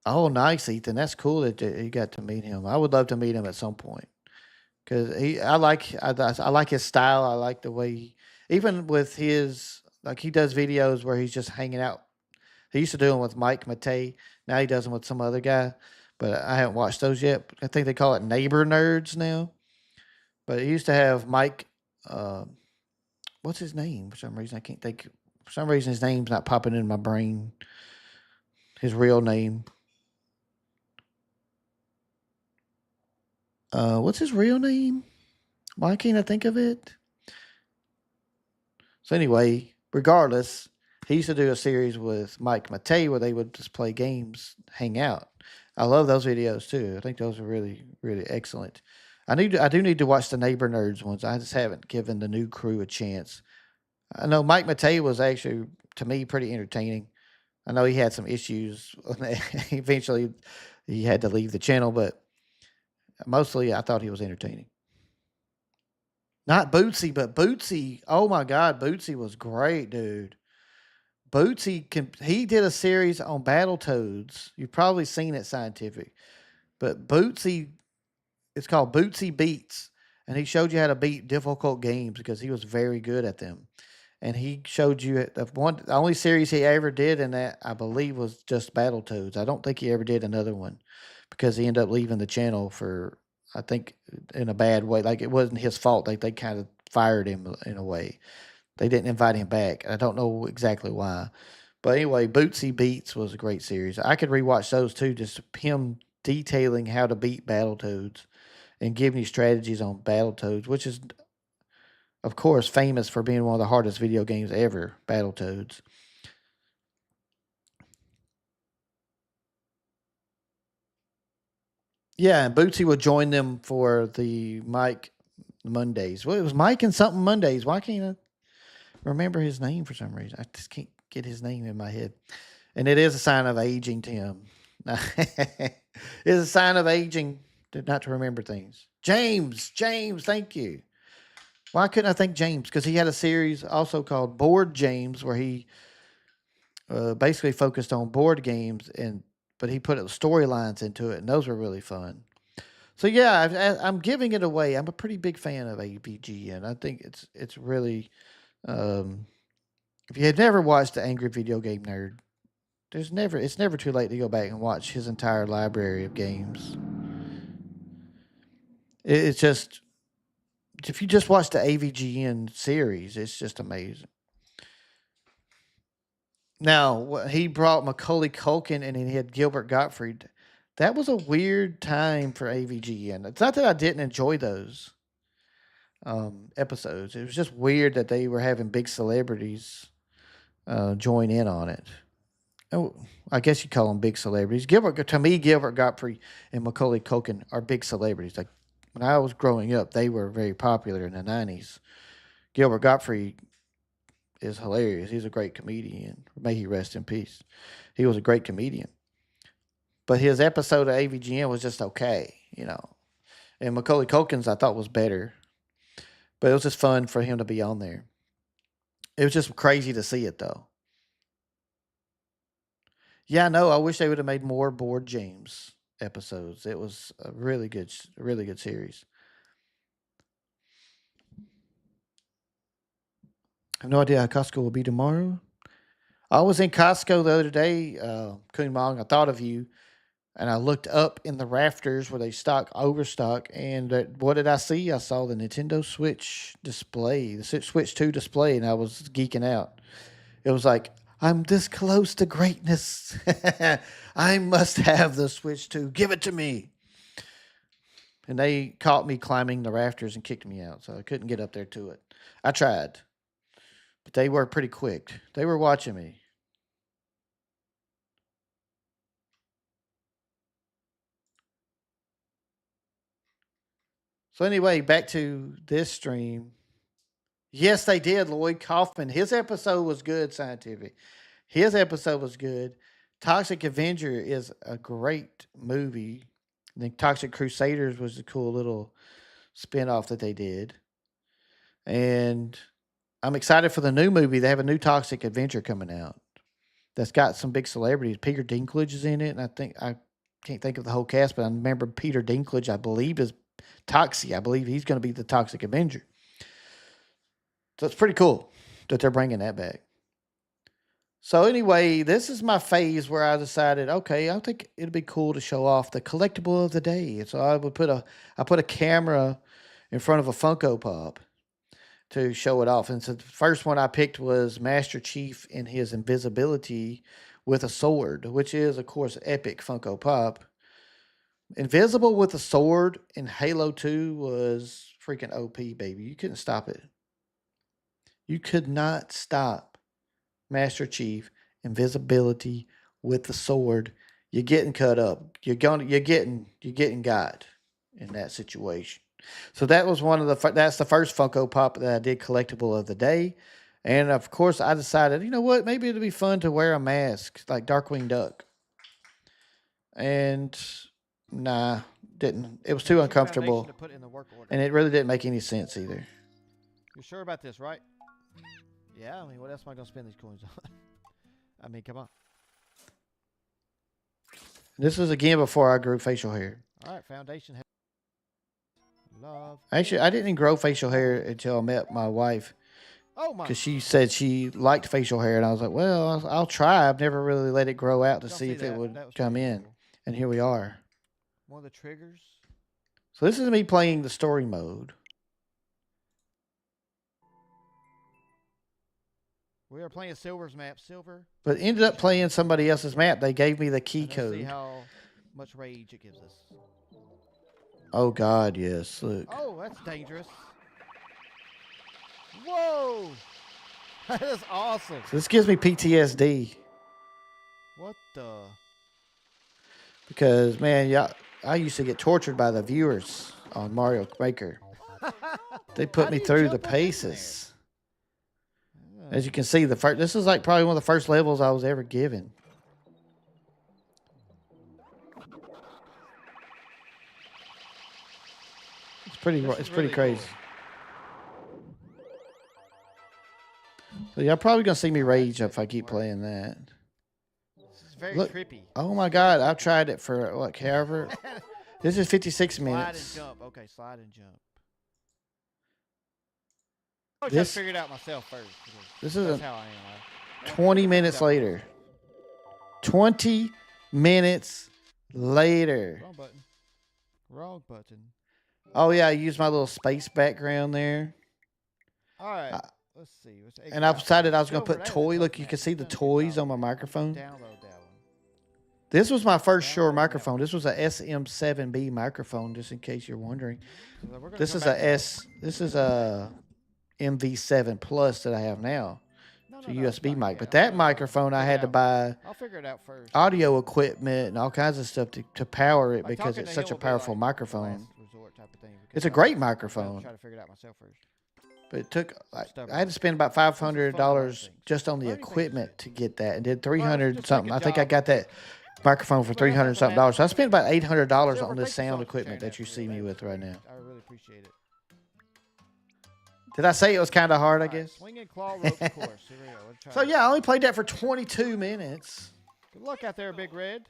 Speaker 1: Oh, nice, Ethan. That's cool that you got to meet him. I would love to meet him at some point because I like his style. I like the way even with his like he does videos where he's just hanging out. He used to do them with Mike Matei. Now he does them with some other guy, but I haven't watched those yet. I think they call it Neighbor Nerds now. But he used to have Mike. Uh, what's his name? For some reason, I can't think. For some reason, his name's not popping in my brain. His real name. What's his real name? Why can't I think of it? So anyway, regardless, he used to do a series with Mike Matei where they would just play games, hang out. I love those videos too. I think those are really, really excellent. I do need to watch the Neighbor Nerds ones. I just haven't given the new crew a chance. I know Mike Matei was actually to me pretty entertaining. I know he had some issues. Eventually, he had to leave the channel, but mostly I thought he was entertaining. Not Bootsy, but Bootsy. Oh my God, Bootsy was great, dude. He did a series on Battletoads. You've probably seen it, Scientific, but Bootsy, it's called Bootsy Beats, and he showed you how to beat difficult games because he was very good at them. And he showed you the only series he ever did in that I believe was just Battletoads. I don't think he ever did another one because he ended up leaving the channel for I think in a bad way. Like it wasn't his fault. Like they kind of fired him in a way. They didn't invite him back. I don't know exactly why. But anyway, Bootsy Beats was a great series. I could rewatch those too, just him detailing how to beat Battletoads and giving you strategies on Battletoads, which is, of course, famous for being one of the hardest video games ever, Battletoads. Yeah, and Bootsy would join them for the Mike Mondays. Well, it was Mike and something Mondays. Why can't I remember his name for some reason? I just can't get his name in my head. And it is a sign of aging, Tim. It is a sign of aging not to remember things. James, thank you. Why couldn't I think James? Because he had a series also called Board James, where he basically focused on board games, but he put storylines into it, and those were really fun. So yeah, I'm giving it away. I'm a pretty big fan of AVG, and I think it's really. Um, if you have never watched the Angry Video Game Nerd, it's never too late to go back and watch his entire library of games. It's just if you just watch the AVGN series, it's just amazing. Now he brought Macaulay Culkin and he had Gilbert Gottfried. That was a weird time for AVGN. It's not that I didn't enjoy those episodes. It was just weird that they were having big celebrities join in on it. Oh, I guess you call them big celebrities. To me, Gilbert Gottfried and Macaulay Culkin are big celebrities. Like when I was growing up, they were very popular in the '90s. Gilbert Gottfried is hilarious. He's a great comedian. May he rest in peace. He was a great comedian. But his episode of AVGN was just okay, you know. And Macaulay Culkin's I thought was better. But it was just fun for him to be on there. It was just crazy to see it though. Yeah, no, I wish they would have made more Board James episodes. It was a really good series. I have no idea how Costco will be tomorrow. I was in Costco the other day, Kunmong. I thought of you, and I looked up in the rafters where they stock overstock, and what did I see? I saw the Nintendo Switch display, the Switch 2 display, and I was geeking out. It was like, I'm this close to greatness. I must have the Switch 2. Give it to me. And they caught me climbing the rafters and kicked me out, so I couldn't get up there to it. I tried, but they were pretty quick. They were watching me. So anyway, back to this stream. Yes, they did. Lloyd Kaufman. His episode was good. Scientific. His episode was good. Toxic Avenger is a great movie. I think Toxic Crusaders was a cool little spinoff that they did. And I'm excited for the new movie. They have a new Toxic Avenger coming out that's got some big celebrities. Peter Dinklage is in it, and I can't think of the whole cast, but I remember Peter Dinklage, I believe, is Toxie. I believe he's going to be the Toxic Avenger. So it's pretty cool that they're bringing that back. So anyway, this is my phase where I decided, okay, I think it'd be cool to show off the collectible of the day. So I put a camera in front of a Funko Pop to show it off. And so the first one I picked was Master Chief in his invisibility with a sword, which is, of course, epic Funko Pop. Invisible with a sword in Halo 2 was freaking OP, baby. You couldn't stop it. You could not stop Master Chief invisibility with the sword. You're getting cut up. You're getting got in that situation. So that was that's the first Funko Pop that I did collectible of the day. And of course I decided, you know what, maybe it'd be fun to wear a mask like Darkwing Duck. And nah, didn't. It was too uncomfortable.
Speaker 3: To put in the work order.
Speaker 1: And it really didn't make any sense either.
Speaker 3: You're sure about this, right? Yeah, I mean, what else am I going to spend these coins on? I mean, come on.
Speaker 1: This is again before I grew facial hair.
Speaker 3: All right, foundation. Love.
Speaker 1: Actually, I didn't grow facial hair until I met my wife.
Speaker 3: Oh my!
Speaker 1: Because she said she liked facial hair, and I was like, "Well, I'll try." I've never really let it grow out to see if it would come in, and here we are.
Speaker 3: One of the triggers.
Speaker 1: So this is me playing the story mode.
Speaker 3: We are playing Silver's map, Silver.
Speaker 1: But ended up playing somebody else's map. They gave me the key code.
Speaker 3: See how much rage it gives us.
Speaker 1: Oh God, yes. Look.
Speaker 3: Oh, that's dangerous. Whoa, that is awesome.
Speaker 1: So this gives me PTSD.
Speaker 3: What the?
Speaker 1: Because man, yeah, I used to get tortured by the viewers on Mario Maker. They put me through the paces. As you can see, this is like probably one of the first levels I was ever given. It's pretty really crazy. Cool. So y'all probably gonna see me rage if I keep playing that.
Speaker 3: This is very trippy.
Speaker 1: Oh my God, I've tried it for what, however. This is 56 minutes.
Speaker 3: Slide and jump. Okay, slide and jump. I wish I figured it out myself first.
Speaker 1: This is
Speaker 3: how I am.
Speaker 1: 20 minutes later. 20 minutes later.
Speaker 3: Wrong button. Wrong button.
Speaker 1: Oh yeah, I used my little space background there.
Speaker 3: All right. Let's see.
Speaker 1: And I decided I was going to put toy. Look, you can see the toys on my microphone.
Speaker 3: Download that one.
Speaker 1: This was my first Shure microphone. This was a SM7B microphone, just in case you're wondering. This is a MV7 Plus that I have now. It's a USB mic. But that microphone, I had to buy audio equipment and all kinds of stuff to power it because it's such a powerful microphone. It's a great microphone. But it took, I had to spend about $500 just on the equipment to get that, and did $300 something. I think I got that microphone for $300 something. So I spent about $800 on this sound equipment that you see me with right now.
Speaker 3: I really appreciate it.
Speaker 1: Did I say it was kind of hard, I guess?
Speaker 3: Swing and claw rope course. Here we go.
Speaker 1: So yeah, I only played that for 22 minutes.
Speaker 3: Good luck out there, Big Red.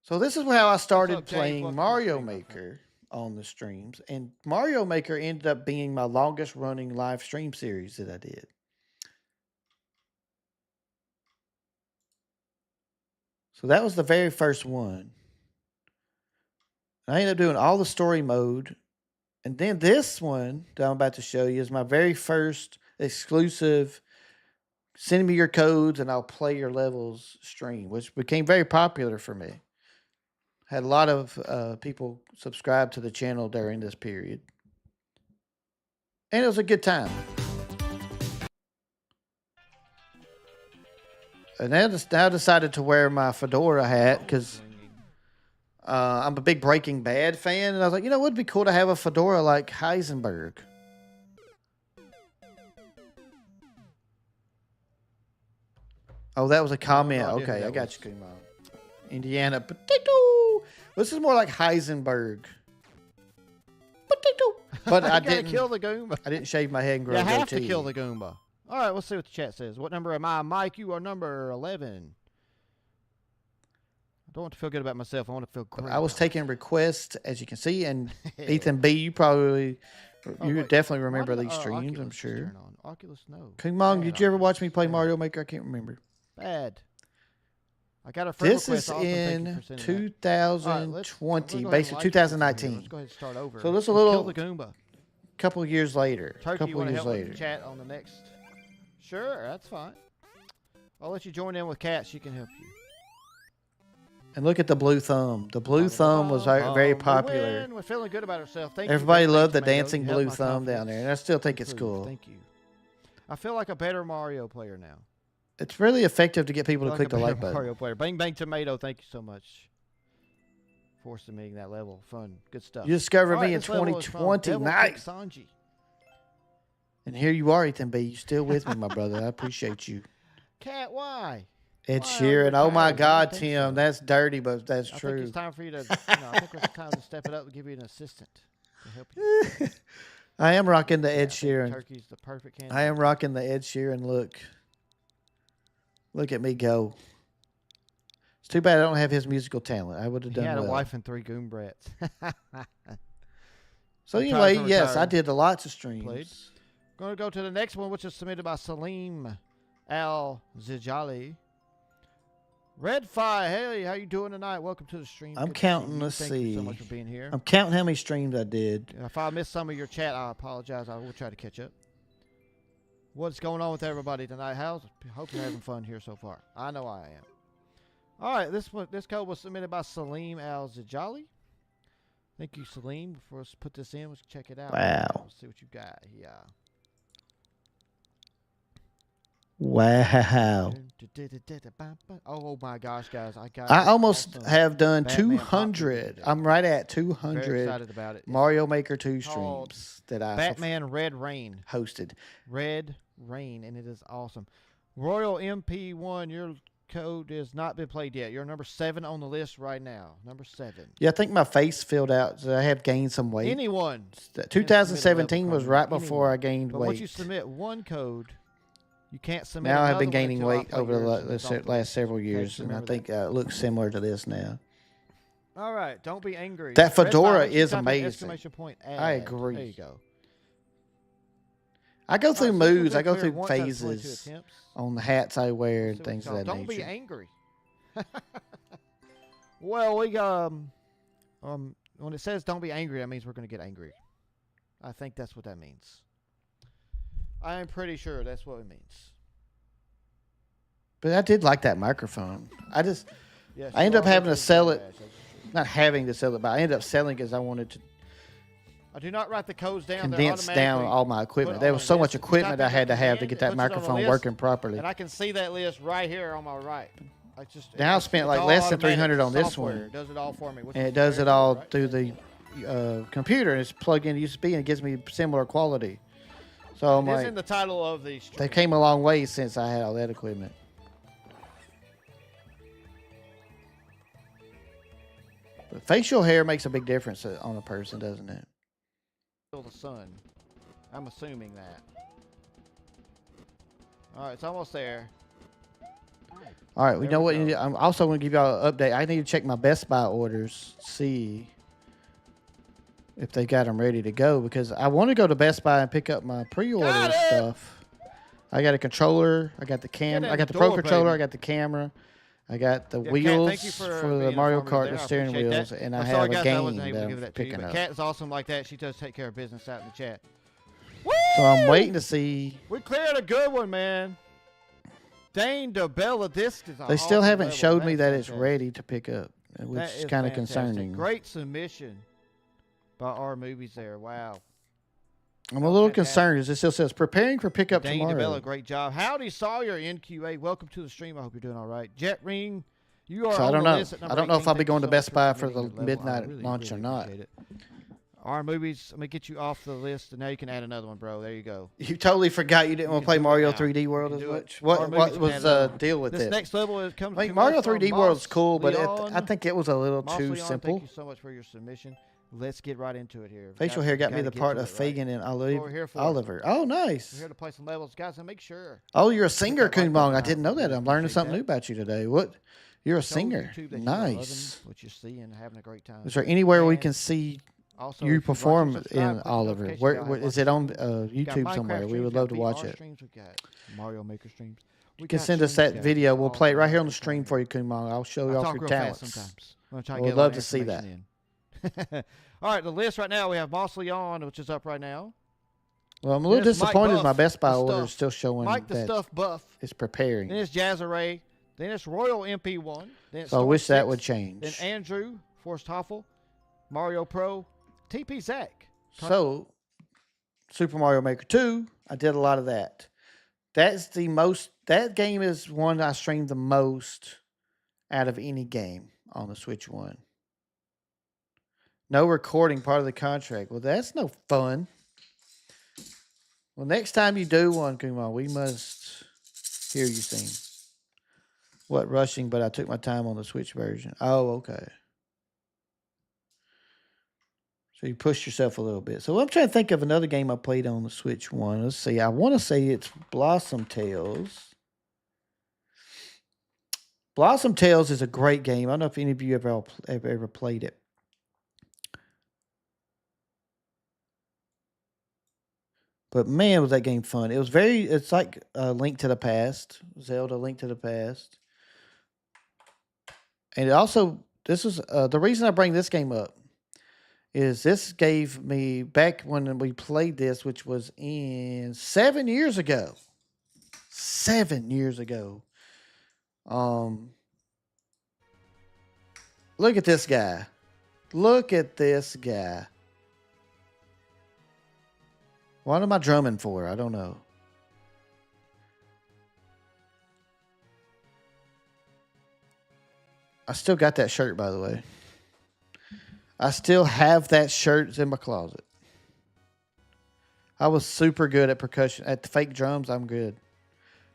Speaker 1: So this is how I started playing Mario Maker on the streams. And Mario Maker ended up being my longest running live stream series that I did. So that was the very first one. I ended up doing all the story mode. And then this one that I'm about to show you is my very first exclusive send me your codes and I'll play your levels stream, which became very popular for me. Had a lot of people subscribe to the channel during this period. And it was a good time. And I decided to wear my fedora hat because I'm a big Breaking Bad fan, and I was like, you know, it would be cool to have a fedora like Heisenberg. Oh, that was a comment.
Speaker 3: idea who
Speaker 1: Okay,
Speaker 3: that
Speaker 1: I got
Speaker 3: was.
Speaker 1: you, Kumon. Indiana potato. This is more like Heisenberg. Potato. But I
Speaker 3: You gotta
Speaker 1: didn't
Speaker 3: kill the Goomba.
Speaker 1: I didn't shave my head and grow
Speaker 3: You
Speaker 1: a
Speaker 3: have to
Speaker 1: goatee.
Speaker 3: kill the Goomba. All right, let's see what the chat says. What number am I? Mike, you are number 11. I don't want to feel good about myself. I want to feel great.
Speaker 1: I was taking requests, as you can see, and Ethan B, you probably, you
Speaker 3: wait.
Speaker 1: definitely
Speaker 3: Why
Speaker 1: remember
Speaker 3: did,
Speaker 1: these streams, I'm
Speaker 3: Oculus
Speaker 1: sure.
Speaker 3: turn on? Oculus, no.
Speaker 1: Kumon,
Speaker 3: Bad
Speaker 1: did you ever watch me
Speaker 3: Oculus.
Speaker 1: play
Speaker 3: Bad.
Speaker 1: Mario Maker? I can't remember.
Speaker 3: Bad. I got a friend
Speaker 1: This
Speaker 3: request.
Speaker 1: is
Speaker 3: Awesome. Thank you
Speaker 1: in
Speaker 3: for sending that. All right, let's
Speaker 1: 2020,
Speaker 3: go ahead and
Speaker 1: basically
Speaker 3: like this one here.
Speaker 1: 2019.
Speaker 3: Let's go ahead and start over.
Speaker 1: So this is a
Speaker 3: Let's
Speaker 1: little-
Speaker 3: kill the Goomba.
Speaker 1: Couple of years later.
Speaker 3: Turkey, you
Speaker 1: couple
Speaker 3: want
Speaker 1: of
Speaker 3: to
Speaker 1: years
Speaker 3: help with
Speaker 1: later.
Speaker 3: the chat on the next? Sure, that's fine. I'll let you join in with Kat. She can help you.
Speaker 1: And look at the blue thumb. The blue thumb was very popular.
Speaker 3: We win. We're feeling good about ourselves. Thank you.
Speaker 1: Everybody
Speaker 3: Thanks,
Speaker 1: loved the
Speaker 3: Tomato.
Speaker 1: dancing
Speaker 3: You helped
Speaker 1: blue
Speaker 3: my
Speaker 1: thumb down there, and I still think it's
Speaker 3: improve.
Speaker 1: cool.
Speaker 3: Thank you. I feel like a better Mario player now.
Speaker 1: It's really effective to get people to
Speaker 3: Feel
Speaker 1: click the
Speaker 3: a
Speaker 1: like
Speaker 3: better
Speaker 1: button.
Speaker 3: Mario player. Bang Bang Tomato. Thank you so much. Forcing me that level. Fun. Good stuff.
Speaker 1: You discovered
Speaker 3: All right,
Speaker 1: me in
Speaker 3: this level is from
Speaker 1: 2020.
Speaker 3: Devil
Speaker 1: Nice.
Speaker 3: Kick Sanji.
Speaker 1: And here you are, Ethan B. You still with me, my brother. I appreciate you.
Speaker 3: Kat, why?
Speaker 1: Ed
Speaker 3: Why
Speaker 1: Sheeran.
Speaker 3: are
Speaker 1: Oh
Speaker 3: you
Speaker 1: my
Speaker 3: retired? I
Speaker 1: God,
Speaker 3: don't think
Speaker 1: Tim.
Speaker 3: so.
Speaker 1: That's dirty, but that's
Speaker 3: I think
Speaker 1: true.
Speaker 3: it's time for you to. I think it's time to step it up and give you an assistant to help you.
Speaker 1: I am rocking the
Speaker 3: Yeah, I
Speaker 1: Ed
Speaker 3: think
Speaker 1: Sheeran.
Speaker 3: Turkey's the perfect candidate.
Speaker 1: I am rocking the Ed Sheeran look. Look at me go. It's too bad I don't have his musical talent. I would have
Speaker 3: He
Speaker 1: done
Speaker 3: had a
Speaker 1: well.
Speaker 3: wife and 3 Goombrats.
Speaker 1: So
Speaker 3: I'm
Speaker 1: anyway,
Speaker 3: tired,
Speaker 1: yes, I
Speaker 3: retired.
Speaker 1: did lots of streams.
Speaker 3: Played. Going to go to the next one, which is submitted by Salim Al Zijali. Red Fi, hey, how you doing tonight? Welcome to the stream.
Speaker 1: I'm
Speaker 3: Good to see
Speaker 1: counting,
Speaker 3: you.
Speaker 1: let's
Speaker 3: Thank you so
Speaker 1: see.
Speaker 3: much for being here.
Speaker 1: I'm counting how many streams I did.
Speaker 3: If I missed some of your chat, I apologize. I will try to catch up. What's going on with everybody tonight? Hope you're having fun here so far. I know I am. All right, this code was submitted by Salim Al Zijali. Thank you, Salim. Before us put this in, let's check it out.
Speaker 1: Wow.
Speaker 3: Let's see what you got. Yeah.
Speaker 1: Wow.
Speaker 3: Oh my gosh, guys!
Speaker 1: I almost
Speaker 3: awesome
Speaker 1: have done
Speaker 3: Batman pop
Speaker 1: 200.
Speaker 3: today.
Speaker 1: I'm right at
Speaker 3: Very
Speaker 1: 200
Speaker 3: excited about it. It's
Speaker 1: Mario Maker 2
Speaker 3: called
Speaker 1: streams that I
Speaker 3: Batman Red Rain.
Speaker 1: hosted.
Speaker 3: Red Rain, and it is awesome. Royal MP1, your code has not been played yet. You're number 7 on the list right now. Number 7.
Speaker 1: Yeah, I think my face filled out, so I have gained some weight.
Speaker 3: Anyone.
Speaker 1: 2017 was right
Speaker 3: comment.
Speaker 1: before I gained
Speaker 3: But once you
Speaker 1: weight.
Speaker 3: submit one code, you can't submit
Speaker 1: Now I've
Speaker 3: another
Speaker 1: been
Speaker 3: one
Speaker 1: gaining
Speaker 3: until I
Speaker 1: weight
Speaker 3: play
Speaker 1: over
Speaker 3: yours and
Speaker 1: the
Speaker 3: it's off the
Speaker 1: last
Speaker 3: list.
Speaker 1: several
Speaker 3: Okay,
Speaker 1: years,
Speaker 3: just
Speaker 1: and I
Speaker 3: remember
Speaker 1: think it looks similar to this now.
Speaker 3: that. All right, don't be angry.
Speaker 1: That
Speaker 3: Red
Speaker 1: fedora
Speaker 3: Fire,
Speaker 1: is
Speaker 3: type in
Speaker 1: amazing.
Speaker 3: exclamation point
Speaker 1: I
Speaker 3: add.
Speaker 1: agree.
Speaker 3: There you go.
Speaker 1: I go through
Speaker 3: All right, so
Speaker 1: moods. I go
Speaker 3: clear
Speaker 1: through
Speaker 3: once out of 22
Speaker 1: phases
Speaker 3: attempts.
Speaker 1: on the hats I wear
Speaker 3: Let's
Speaker 1: and
Speaker 3: see what
Speaker 1: things
Speaker 3: we
Speaker 1: of that
Speaker 3: got. Don't be
Speaker 1: nature.
Speaker 3: angry. Well, we when it says don't be angry, that means we're going to get angry. I think that's what that means. I am pretty sure that's what it means.
Speaker 1: But I did like that microphone.
Speaker 3: Yes,
Speaker 1: I ended
Speaker 3: you
Speaker 1: up
Speaker 3: are
Speaker 1: having to
Speaker 3: making
Speaker 1: sell
Speaker 3: good
Speaker 1: it.
Speaker 3: cash, that's
Speaker 1: Not having to sell it, but I ended up selling because I wanted to
Speaker 3: true. I do not write the codes down. They're
Speaker 1: condense down
Speaker 3: automatically
Speaker 1: all my equipment.
Speaker 3: put
Speaker 1: There
Speaker 3: on
Speaker 1: was
Speaker 3: a
Speaker 1: so
Speaker 3: list.
Speaker 1: much
Speaker 3: If you
Speaker 1: equipment
Speaker 3: type
Speaker 1: I
Speaker 3: in
Speaker 1: had
Speaker 3: the
Speaker 1: to have to
Speaker 3: command,
Speaker 1: get
Speaker 3: it
Speaker 1: that
Speaker 3: puts it on a
Speaker 1: microphone
Speaker 3: list,
Speaker 1: working properly.
Speaker 3: And I can see that list right here on my right.
Speaker 1: Now I spent like less than 300 on this one.
Speaker 3: It does it all for me. which
Speaker 1: And
Speaker 3: is
Speaker 1: it does
Speaker 3: very
Speaker 1: it all
Speaker 3: cool, right?
Speaker 1: through the computer, and it's plugged into USB, and it gives me similar quality. So I'm
Speaker 3: It is
Speaker 1: like,
Speaker 3: in the title of the stream.
Speaker 1: they came a long way since I had all that equipment. But facial hair makes a big difference on a person, doesn't it?
Speaker 3: The sun. I'm assuming that. All right, it's almost there.
Speaker 1: All right, we
Speaker 3: There
Speaker 1: know
Speaker 3: we
Speaker 1: what.
Speaker 3: go.
Speaker 1: I'm also going to give y'all an update. I need to check my Best Buy orders, see if they got them ready to go, because I want to go to Best Buy and pick up my pre-order
Speaker 3: Got it!
Speaker 1: stuff. I got a controller. I got the
Speaker 3: Get in
Speaker 1: I got
Speaker 3: the
Speaker 1: the Pro
Speaker 3: door,
Speaker 1: controller.
Speaker 3: baby.
Speaker 1: I got the camera. I got the
Speaker 3: Yeah, Kat,
Speaker 1: wheels
Speaker 3: thank you for
Speaker 1: for the
Speaker 3: being
Speaker 1: Mario
Speaker 3: informative
Speaker 1: Kart,
Speaker 3: there.
Speaker 1: the
Speaker 3: I
Speaker 1: steering
Speaker 3: appreciate
Speaker 1: wheels,
Speaker 3: that.
Speaker 1: and I
Speaker 3: I'm
Speaker 1: have
Speaker 3: sorry,
Speaker 1: a
Speaker 3: guys, I
Speaker 1: game
Speaker 3: wasn't able
Speaker 1: that
Speaker 3: to give
Speaker 1: I'm
Speaker 3: that to you,
Speaker 1: picking
Speaker 3: but
Speaker 1: up.
Speaker 3: Kat is awesome like that. She does take care of business out in the chat.
Speaker 1: So I'm waiting to see.
Speaker 3: We cleared a good one, man. Dane DeBella Disc is
Speaker 1: They still haven't showed me that it's ready to pick up, which
Speaker 3: That
Speaker 1: is kind of
Speaker 3: fantastic.
Speaker 1: concerning.
Speaker 3: Great submission by our movies there. Wow.
Speaker 1: I'm a little
Speaker 3: Fantastic.
Speaker 1: concerned because it still says preparing for pickup
Speaker 3: Dane
Speaker 1: tomorrow.
Speaker 3: DeBella, great job. Howdy Sawyer NQA. Welcome to the stream. I hope you're doing all right. Jet Ring You are
Speaker 1: So I
Speaker 3: on
Speaker 1: don't
Speaker 3: the
Speaker 1: know.
Speaker 3: list at
Speaker 1: I
Speaker 3: number
Speaker 1: don't know if
Speaker 3: 18.
Speaker 1: I'll be
Speaker 3: Thank you
Speaker 1: going to
Speaker 3: so
Speaker 1: Best
Speaker 3: much
Speaker 1: Buy for
Speaker 3: submitting
Speaker 1: the
Speaker 3: your level. I
Speaker 1: midnight
Speaker 3: really,
Speaker 1: launch
Speaker 3: really
Speaker 1: or not.
Speaker 3: appreciate it. R movies. Let me get you off the list, and now you can add another one, bro. There you go.
Speaker 1: You totally forgot you didn't
Speaker 3: You
Speaker 1: want to
Speaker 3: can
Speaker 1: play
Speaker 3: do it
Speaker 1: Mario
Speaker 3: now.
Speaker 1: 3D
Speaker 3: You
Speaker 1: World
Speaker 3: can
Speaker 1: as
Speaker 3: do it.
Speaker 1: much.
Speaker 3: Or
Speaker 1: What
Speaker 3: movies, you can
Speaker 1: was
Speaker 3: add another one.
Speaker 1: deal with
Speaker 3: This
Speaker 1: it?
Speaker 3: next level is coming.
Speaker 1: Like Mario 3D World is cool, but I
Speaker 3: Leon.
Speaker 1: think it was a little
Speaker 3: Moss
Speaker 1: too
Speaker 3: Leon,
Speaker 1: simple.
Speaker 3: Thank you so much for your submission. Let's get right into it here.
Speaker 1: Facial hair got me the part of Fagin and
Speaker 3: What we're here for.
Speaker 1: Oliver. Oh,
Speaker 3: We're
Speaker 1: nice.
Speaker 3: here to play some levels, guys, and make sure.
Speaker 1: Oh, you're a singer,
Speaker 3: that like
Speaker 1: Kumong.
Speaker 3: button
Speaker 1: I
Speaker 3: out.
Speaker 1: didn't know that.
Speaker 3: Really
Speaker 1: I'm learning
Speaker 3: appreciate
Speaker 1: something
Speaker 3: that.
Speaker 1: new about you today. What? You're a
Speaker 3: Show
Speaker 1: singer.
Speaker 3: YouTube that you are loving
Speaker 1: Nice.
Speaker 3: what you see and having a great time.
Speaker 1: Is there anywhere we
Speaker 3: And
Speaker 1: can see
Speaker 3: also,
Speaker 1: you
Speaker 3: if you'd like to
Speaker 1: perform
Speaker 3: subscribe,
Speaker 1: in
Speaker 3: click the
Speaker 1: Oliver?
Speaker 3: notification
Speaker 1: Where
Speaker 3: bell,
Speaker 1: is
Speaker 3: like
Speaker 1: it on
Speaker 3: streams. We've got
Speaker 1: YouTube
Speaker 3: Minecraft
Speaker 1: somewhere? We
Speaker 3: streams,
Speaker 1: would
Speaker 3: we've
Speaker 1: love
Speaker 3: got
Speaker 1: to watch
Speaker 3: VR
Speaker 1: it.
Speaker 3: streams, we've got Mario Maker streams.
Speaker 1: You
Speaker 3: We've
Speaker 1: can
Speaker 3: got
Speaker 1: send us
Speaker 3: streams,
Speaker 1: that
Speaker 3: guys.
Speaker 1: video.
Speaker 3: It's
Speaker 1: We'll
Speaker 3: all
Speaker 1: play it right
Speaker 3: about
Speaker 1: here on the
Speaker 3: good
Speaker 1: stream
Speaker 3: time
Speaker 1: for
Speaker 3: here.
Speaker 1: you, Kumong. I'll show
Speaker 3: I
Speaker 1: you off
Speaker 3: talk
Speaker 1: your
Speaker 3: real
Speaker 1: talents.
Speaker 3: fast sometimes. I'm gonna try to
Speaker 1: We'd
Speaker 3: get a
Speaker 1: love
Speaker 3: lot
Speaker 1: to
Speaker 3: of
Speaker 1: see
Speaker 3: information in. All right, the list right now we have Moss Leon, which is up right now.
Speaker 1: Well, I'm a little
Speaker 3: Then it's Mike
Speaker 1: disappointed. My
Speaker 3: Buff,
Speaker 1: Best Buy
Speaker 3: the
Speaker 1: order is
Speaker 3: stuff.
Speaker 1: still showing
Speaker 3: Mike the
Speaker 1: that
Speaker 3: Stuff Buff.
Speaker 1: it's preparing.
Speaker 3: Then it's Jazzaray. Then it's Royal MP1. Then it's
Speaker 1: So I
Speaker 3: Storm
Speaker 1: wish that
Speaker 3: 6.
Speaker 1: would
Speaker 3: Then
Speaker 1: change.
Speaker 3: Andrew Forsthoffel, Mario Pro, TP Zach.
Speaker 1: So, Super Mario Maker 2, I did a lot of that. That's the most, that game is one I streamed the most out of any game on the Switch 1. No recording part of the contract. Well, that's no fun. Well, next time you do one, Kumon, we must hear you sing. What, rushing, but I took my time on the Switch version. Oh, okay. So you pushed yourself a little bit. So I'm trying to think of another game I played on the Switch 1. Let's see. I want to say it's Blossom Tales. Blossom Tales is a great game. I don't know if any of you ever played it. But man, was that game fun. It's like Link to the Past. Zelda Link to the Past. And it also, this is, the reason I bring this game up is this gave me, back when we played this, which was 7 years ago. 7 years ago. Look at this guy. Look at this guy. What am I drumming for? I don't know. I still got that shirt, by the way. I still have that shirt. It's in my closet. I was super good at percussion. At the fake drums, I'm good.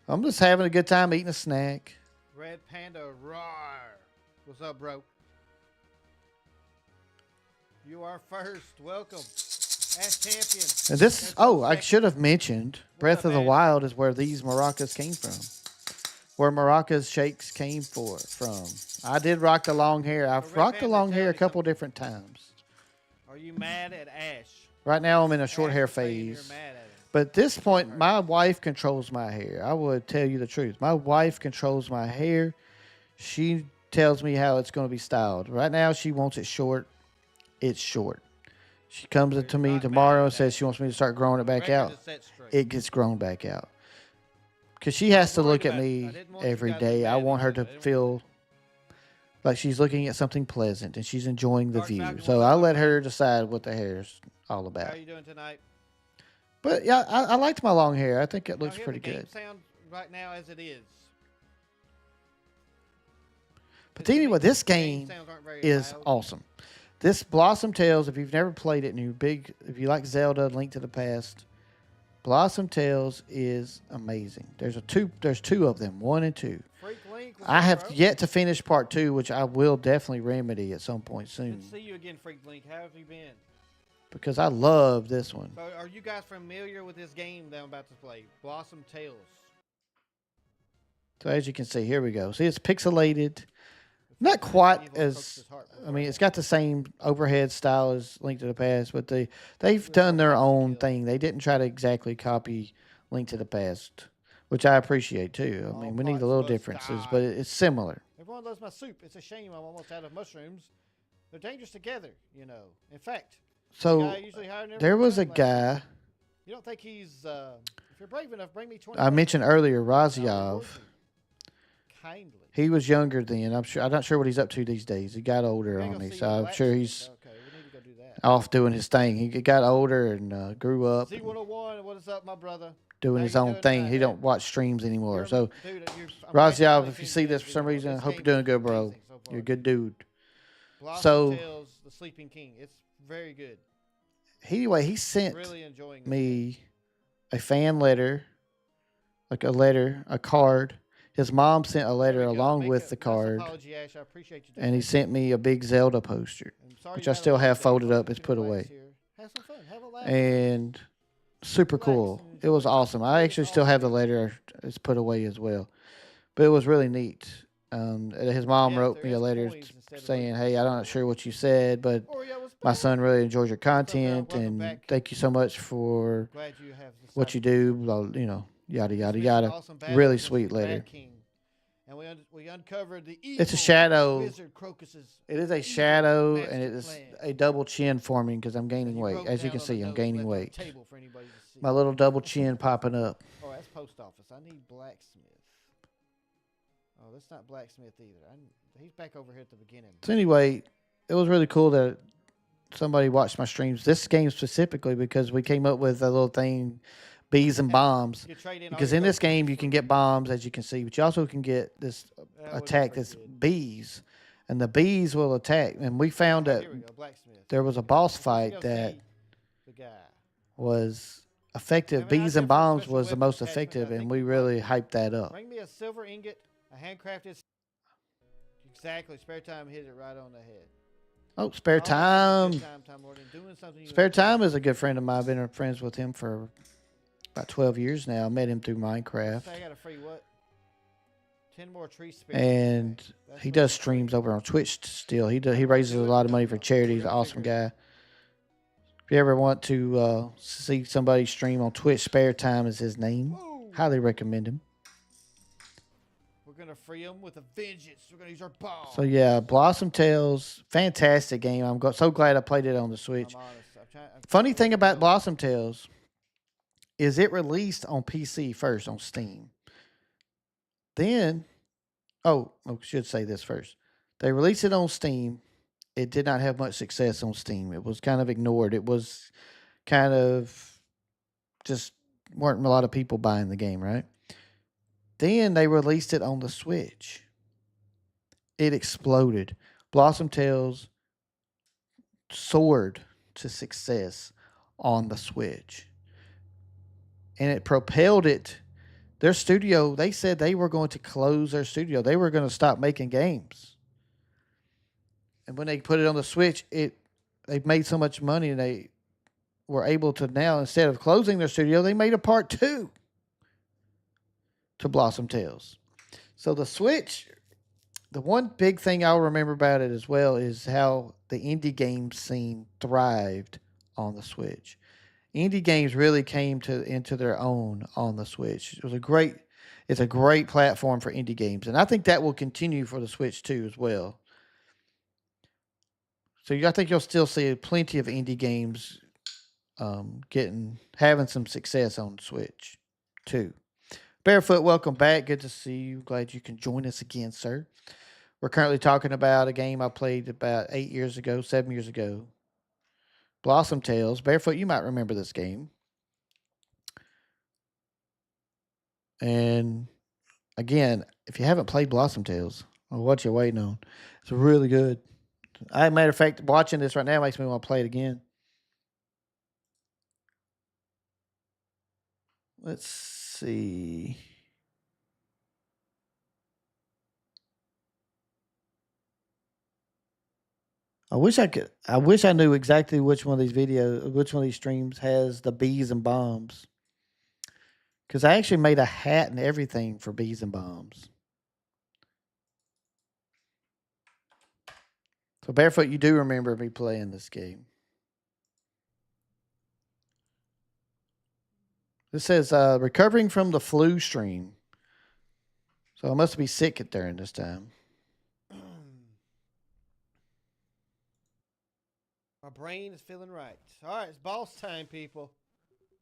Speaker 1: I'm just having a good time eating a snack.
Speaker 3: Red Panda Roar. What's up, bro? You are first. Welcome. Ask champion.
Speaker 1: And this, I should have mentioned, Breath
Speaker 3: up,
Speaker 1: of the
Speaker 3: man?
Speaker 1: Wild is where these maracas came from. Where maracas shakes came from. I did rock the long hair. I've
Speaker 3: Red
Speaker 1: rocked the
Speaker 3: Panda,
Speaker 1: long
Speaker 3: tell
Speaker 1: hair a
Speaker 3: me
Speaker 1: couple
Speaker 3: something.
Speaker 1: different times.
Speaker 3: Are you mad at Ash?
Speaker 1: Right now I'm in a short
Speaker 3: Ash
Speaker 1: hair
Speaker 3: is saying you're
Speaker 1: phase.
Speaker 3: mad at him.
Speaker 1: But at this point, my wife controls my hair. I would tell you the truth. My wife controls my hair. She tells me how it's going to be styled. Right now, she wants it short. It's short. She comes
Speaker 3: So
Speaker 1: to
Speaker 3: you're
Speaker 1: me
Speaker 3: not
Speaker 1: tomorrow
Speaker 3: mad
Speaker 1: and
Speaker 3: at
Speaker 1: says
Speaker 3: that.
Speaker 1: she wants me to start growing it back
Speaker 3: Record
Speaker 1: out.
Speaker 3: is set straight.
Speaker 1: It gets grown back out. Because she has to
Speaker 3: worried
Speaker 1: look at
Speaker 3: about it. I
Speaker 1: me
Speaker 3: didn't want you
Speaker 1: every
Speaker 3: guys to be
Speaker 1: day. I
Speaker 3: mad
Speaker 1: want
Speaker 3: at
Speaker 1: her
Speaker 3: me.
Speaker 1: to
Speaker 3: I didn't
Speaker 1: feel like she's looking at something pleasant and she's enjoying the
Speaker 3: Dark
Speaker 1: view.
Speaker 3: Falcon,
Speaker 1: So
Speaker 3: what's
Speaker 1: I
Speaker 3: up,
Speaker 1: let
Speaker 3: man?
Speaker 1: her decide what the hair's all
Speaker 3: How
Speaker 1: about.
Speaker 3: are you doing tonight?
Speaker 1: But yeah, I liked my long hair. I think it
Speaker 3: Y'all
Speaker 1: looks
Speaker 3: hear
Speaker 1: pretty
Speaker 3: the game
Speaker 1: good.
Speaker 3: sound right now as it is.
Speaker 1: But anyway, this
Speaker 3: The
Speaker 1: game
Speaker 3: sounds aren't very
Speaker 1: is
Speaker 3: loud.
Speaker 1: awesome. This Blossom Tales, if you've never played it and if you like Zelda, Link to the Past, Blossom Tales is amazing. There's two of them, 1 and 2.
Speaker 3: Freak Link, what's
Speaker 1: I
Speaker 3: up,
Speaker 1: have
Speaker 3: bro?
Speaker 1: yet to finish part 2, which I will definitely remedy at some point soon
Speaker 3: Good to see you again, Freak Link. How have you been?
Speaker 1: because I love this one.
Speaker 3: So, are you guys familiar with this game that I'm about to play? Blossom Tales.
Speaker 1: So as you can see, here we go. See, it's pixelated. Not quite
Speaker 3: Evil
Speaker 1: as,
Speaker 3: Coax's heart
Speaker 1: I mean, it's got the same overhead style as Link to the Past, but they've done their own thing. They didn't try to exactly copy Link to the Past, which I appreciate too. I mean, we need
Speaker 3: parts
Speaker 1: a little
Speaker 3: must
Speaker 1: differences,
Speaker 3: die.
Speaker 1: but it's similar.
Speaker 3: Everyone loves my soup. It's a shame I'm almost out of mushrooms. They're dangerous together, you know. In fact, the
Speaker 1: So
Speaker 3: guy I usually hire never
Speaker 1: there was a
Speaker 3: returned last week.
Speaker 1: guy
Speaker 3: You don't think he's? If you're brave enough, bring me 20.
Speaker 1: I mentioned earlier,
Speaker 3: I'll reward
Speaker 1: Raziov.
Speaker 3: you. Kindly.
Speaker 1: He was younger then. I'm not sure what he's up to these days. He got older
Speaker 3: We're
Speaker 1: on
Speaker 3: gonna
Speaker 1: me,
Speaker 3: see
Speaker 1: so
Speaker 3: you
Speaker 1: I'm
Speaker 3: last
Speaker 1: sure
Speaker 3: week.
Speaker 1: he's
Speaker 3: Okay, we need to go do that.
Speaker 1: off doing his thing. He got older and grew up.
Speaker 3: Z101, what is up, my brother?
Speaker 1: doing
Speaker 3: Now
Speaker 1: his
Speaker 3: you're
Speaker 1: own
Speaker 3: doing
Speaker 1: thing.
Speaker 3: night
Speaker 1: He
Speaker 3: hat.
Speaker 1: don't watch streams anymore.
Speaker 3: You're-
Speaker 1: So,
Speaker 3: dude, I'm glad you
Speaker 1: Raziel,
Speaker 3: finally
Speaker 1: if you
Speaker 3: finished
Speaker 1: see
Speaker 3: that
Speaker 1: this for some
Speaker 3: video.
Speaker 1: reason, I
Speaker 3: This
Speaker 1: hope you're
Speaker 3: game
Speaker 1: doing
Speaker 3: is
Speaker 1: good, bro.
Speaker 3: amazing so far.
Speaker 1: You're a good dude.
Speaker 3: Blossom
Speaker 1: So-
Speaker 3: Tales, The Sleeping King. It's very good.
Speaker 1: Anyway, he sent
Speaker 3: Really enjoying this game.
Speaker 1: me a fan letter, like a card. His mom sent a
Speaker 3: There
Speaker 1: letter
Speaker 3: we go.
Speaker 1: along
Speaker 3: Make
Speaker 1: with
Speaker 3: a
Speaker 1: the
Speaker 3: nice
Speaker 1: card,
Speaker 3: apology, Ash. I appreciate you doing
Speaker 1: and he
Speaker 3: that.
Speaker 1: sent me a big Zelda poster,
Speaker 3: I'm sorry
Speaker 1: which
Speaker 3: you
Speaker 1: I
Speaker 3: had a
Speaker 1: still
Speaker 3: long
Speaker 1: have
Speaker 3: day,
Speaker 1: folded
Speaker 3: but
Speaker 1: up. It's
Speaker 3: you can
Speaker 1: put
Speaker 3: relax
Speaker 1: away.
Speaker 3: here. Have some fun. Have a laugh.
Speaker 1: And super
Speaker 3: Relax
Speaker 1: cool.
Speaker 3: and
Speaker 1: It was
Speaker 3: enjoy.
Speaker 1: awesome. I
Speaker 3: It's
Speaker 1: actually still have the
Speaker 3: awesome.
Speaker 1: letter. It's put away as well, but it was really neat. His mom
Speaker 3: Yeah,
Speaker 1: wrote
Speaker 3: there
Speaker 1: me a
Speaker 3: is
Speaker 1: letter
Speaker 3: coins instead of
Speaker 1: saying,
Speaker 3: looking
Speaker 1: "Hey,
Speaker 3: at
Speaker 1: I'm
Speaker 3: the
Speaker 1: not sure
Speaker 3: store.
Speaker 1: what you said, but
Speaker 3: Oreo was
Speaker 1: my
Speaker 3: back.
Speaker 1: son really enjoys your
Speaker 3: What's up,
Speaker 1: content,
Speaker 3: Welcome
Speaker 1: and
Speaker 3: back.
Speaker 1: thank you so much for
Speaker 3: Glad you have
Speaker 1: what you
Speaker 3: decided to
Speaker 1: do." Blah, yada
Speaker 3: Just
Speaker 1: yada
Speaker 3: missed
Speaker 1: yada.
Speaker 3: an awesome battle
Speaker 1: Really
Speaker 3: against
Speaker 1: sweet
Speaker 3: the
Speaker 1: letter.
Speaker 3: Rat King. And we uncovered the evil
Speaker 1: It's a shadow.
Speaker 3: wizard Crocus's.
Speaker 1: It is a
Speaker 3: evil
Speaker 1: shadow,
Speaker 3: master
Speaker 1: and it is
Speaker 3: plan.
Speaker 1: a double chin forming because I'm
Speaker 3: And
Speaker 1: gaining
Speaker 3: you
Speaker 1: weight.
Speaker 3: wrote
Speaker 1: As you
Speaker 3: down
Speaker 1: can
Speaker 3: on
Speaker 1: see,
Speaker 3: the
Speaker 1: I'm
Speaker 3: note
Speaker 1: gaining
Speaker 3: left on the
Speaker 1: weight.
Speaker 3: table for anybody to see.
Speaker 1: My little double chin popping up.
Speaker 3: Oh, that's post office. I need blacksmith. Oh, that's not blacksmith either. He's back over here at the beginning.
Speaker 1: So anyway, it was really cool that somebody watched my streams. This game specifically because we came up with a little thing, bees and bombs.
Speaker 3: You trade in all
Speaker 1: Because
Speaker 3: your
Speaker 1: in this
Speaker 3: gold
Speaker 1: game you
Speaker 3: for-
Speaker 1: can get bombs, as you can see, but you also can get this
Speaker 3: That would
Speaker 1: attack
Speaker 3: be
Speaker 1: that's
Speaker 3: pretty good.
Speaker 1: bees, and the bees will attack. And we found
Speaker 3: Oh,
Speaker 1: that
Speaker 3: here we go, blacksmith.
Speaker 1: there was a boss
Speaker 3: We're supposed
Speaker 1: fight
Speaker 3: to go
Speaker 1: that
Speaker 3: see the guy.
Speaker 1: was effective.
Speaker 3: Have an
Speaker 1: Bees
Speaker 3: idea
Speaker 1: and
Speaker 3: for a
Speaker 1: bombs
Speaker 3: special
Speaker 1: was the
Speaker 3: weapon
Speaker 1: most
Speaker 3: attachment?
Speaker 1: effective,
Speaker 3: I
Speaker 1: and
Speaker 3: think
Speaker 1: we
Speaker 3: you
Speaker 1: really
Speaker 3: might.
Speaker 1: hyped that up.
Speaker 3: Bring me a silver ingot, a handcrafted. Exactly. Spare time hit it right on the head.
Speaker 1: Oh, spare
Speaker 3: All right,
Speaker 1: time.
Speaker 3: good Time Morgan. Doing something you
Speaker 1: Spare
Speaker 3: enjoy.
Speaker 1: time is a good friend of mine. I've been friends with him for about 12 years now. I met him through Minecraft.
Speaker 3: Say I got a free what? 10 more tree spirits.
Speaker 1: And
Speaker 3: That's
Speaker 1: he
Speaker 3: what
Speaker 1: does
Speaker 3: I'm
Speaker 1: streams over on Twitch still. He
Speaker 3: I'm
Speaker 1: raises a
Speaker 3: gonna do
Speaker 1: lot
Speaker 3: it.
Speaker 1: of money for charity. He's an
Speaker 3: We're gonna
Speaker 1: awesome
Speaker 3: figure
Speaker 1: guy. If you ever want to see somebody stream on Twitch, Spare Time is his name.
Speaker 3: Whoa.
Speaker 1: Highly recommend him.
Speaker 3: We're gonna free them with a vengeance. We're gonna use our ball.
Speaker 1: So yeah, Blossom Tales, fantastic game. I'm so glad I played it on the Switch.
Speaker 3: I'm honest.
Speaker 1: Funny thing about Blossom Tales is it released on PC first on Steam. Then, I should say this first. They released it on Steam. It did not have much success on Steam. It was kind of ignored. It was kind of just weren't a lot of people buying the game, right? Then they released it on the Switch. It exploded. Blossom Tales soared to success on the Switch. And it propelled it. Their studio, they said they were going to close their studio. They were going to stop making games. And when they put it on the Switch, they made so much money, and they were able to now, instead of closing their studio, they made a part 2 to Blossom Tales. So the Switch, the one big thing I'll remember about it as well is how the indie game scene thrived on the Switch. Indie games really came into their own on the Switch. It's a great platform for indie games, and I think that will continue for the Switch too as well. So I think you'll still see plenty of indie games having some success on Switch too. Barefoot, welcome back. Good to see you. Glad you can join us again, sir. We're currently talking about a game I played about 7 years ago. Blossom Tales. Barefoot, you might remember this game. And again, if you haven't played Blossom Tales, well, what you waiting on? It's really good. Matter of fact, watching this right now makes me want to play it again. Let's see. I wish I knew exactly which one of these streams has the bees and bombs. Because I actually made a hat and everything for bees and bombs. So Barefoot, you do remember me playing this game. This says recovering from the flu stream. So I must be sick during this time.
Speaker 3: My brain is feeling right. All right, it's boss time, people.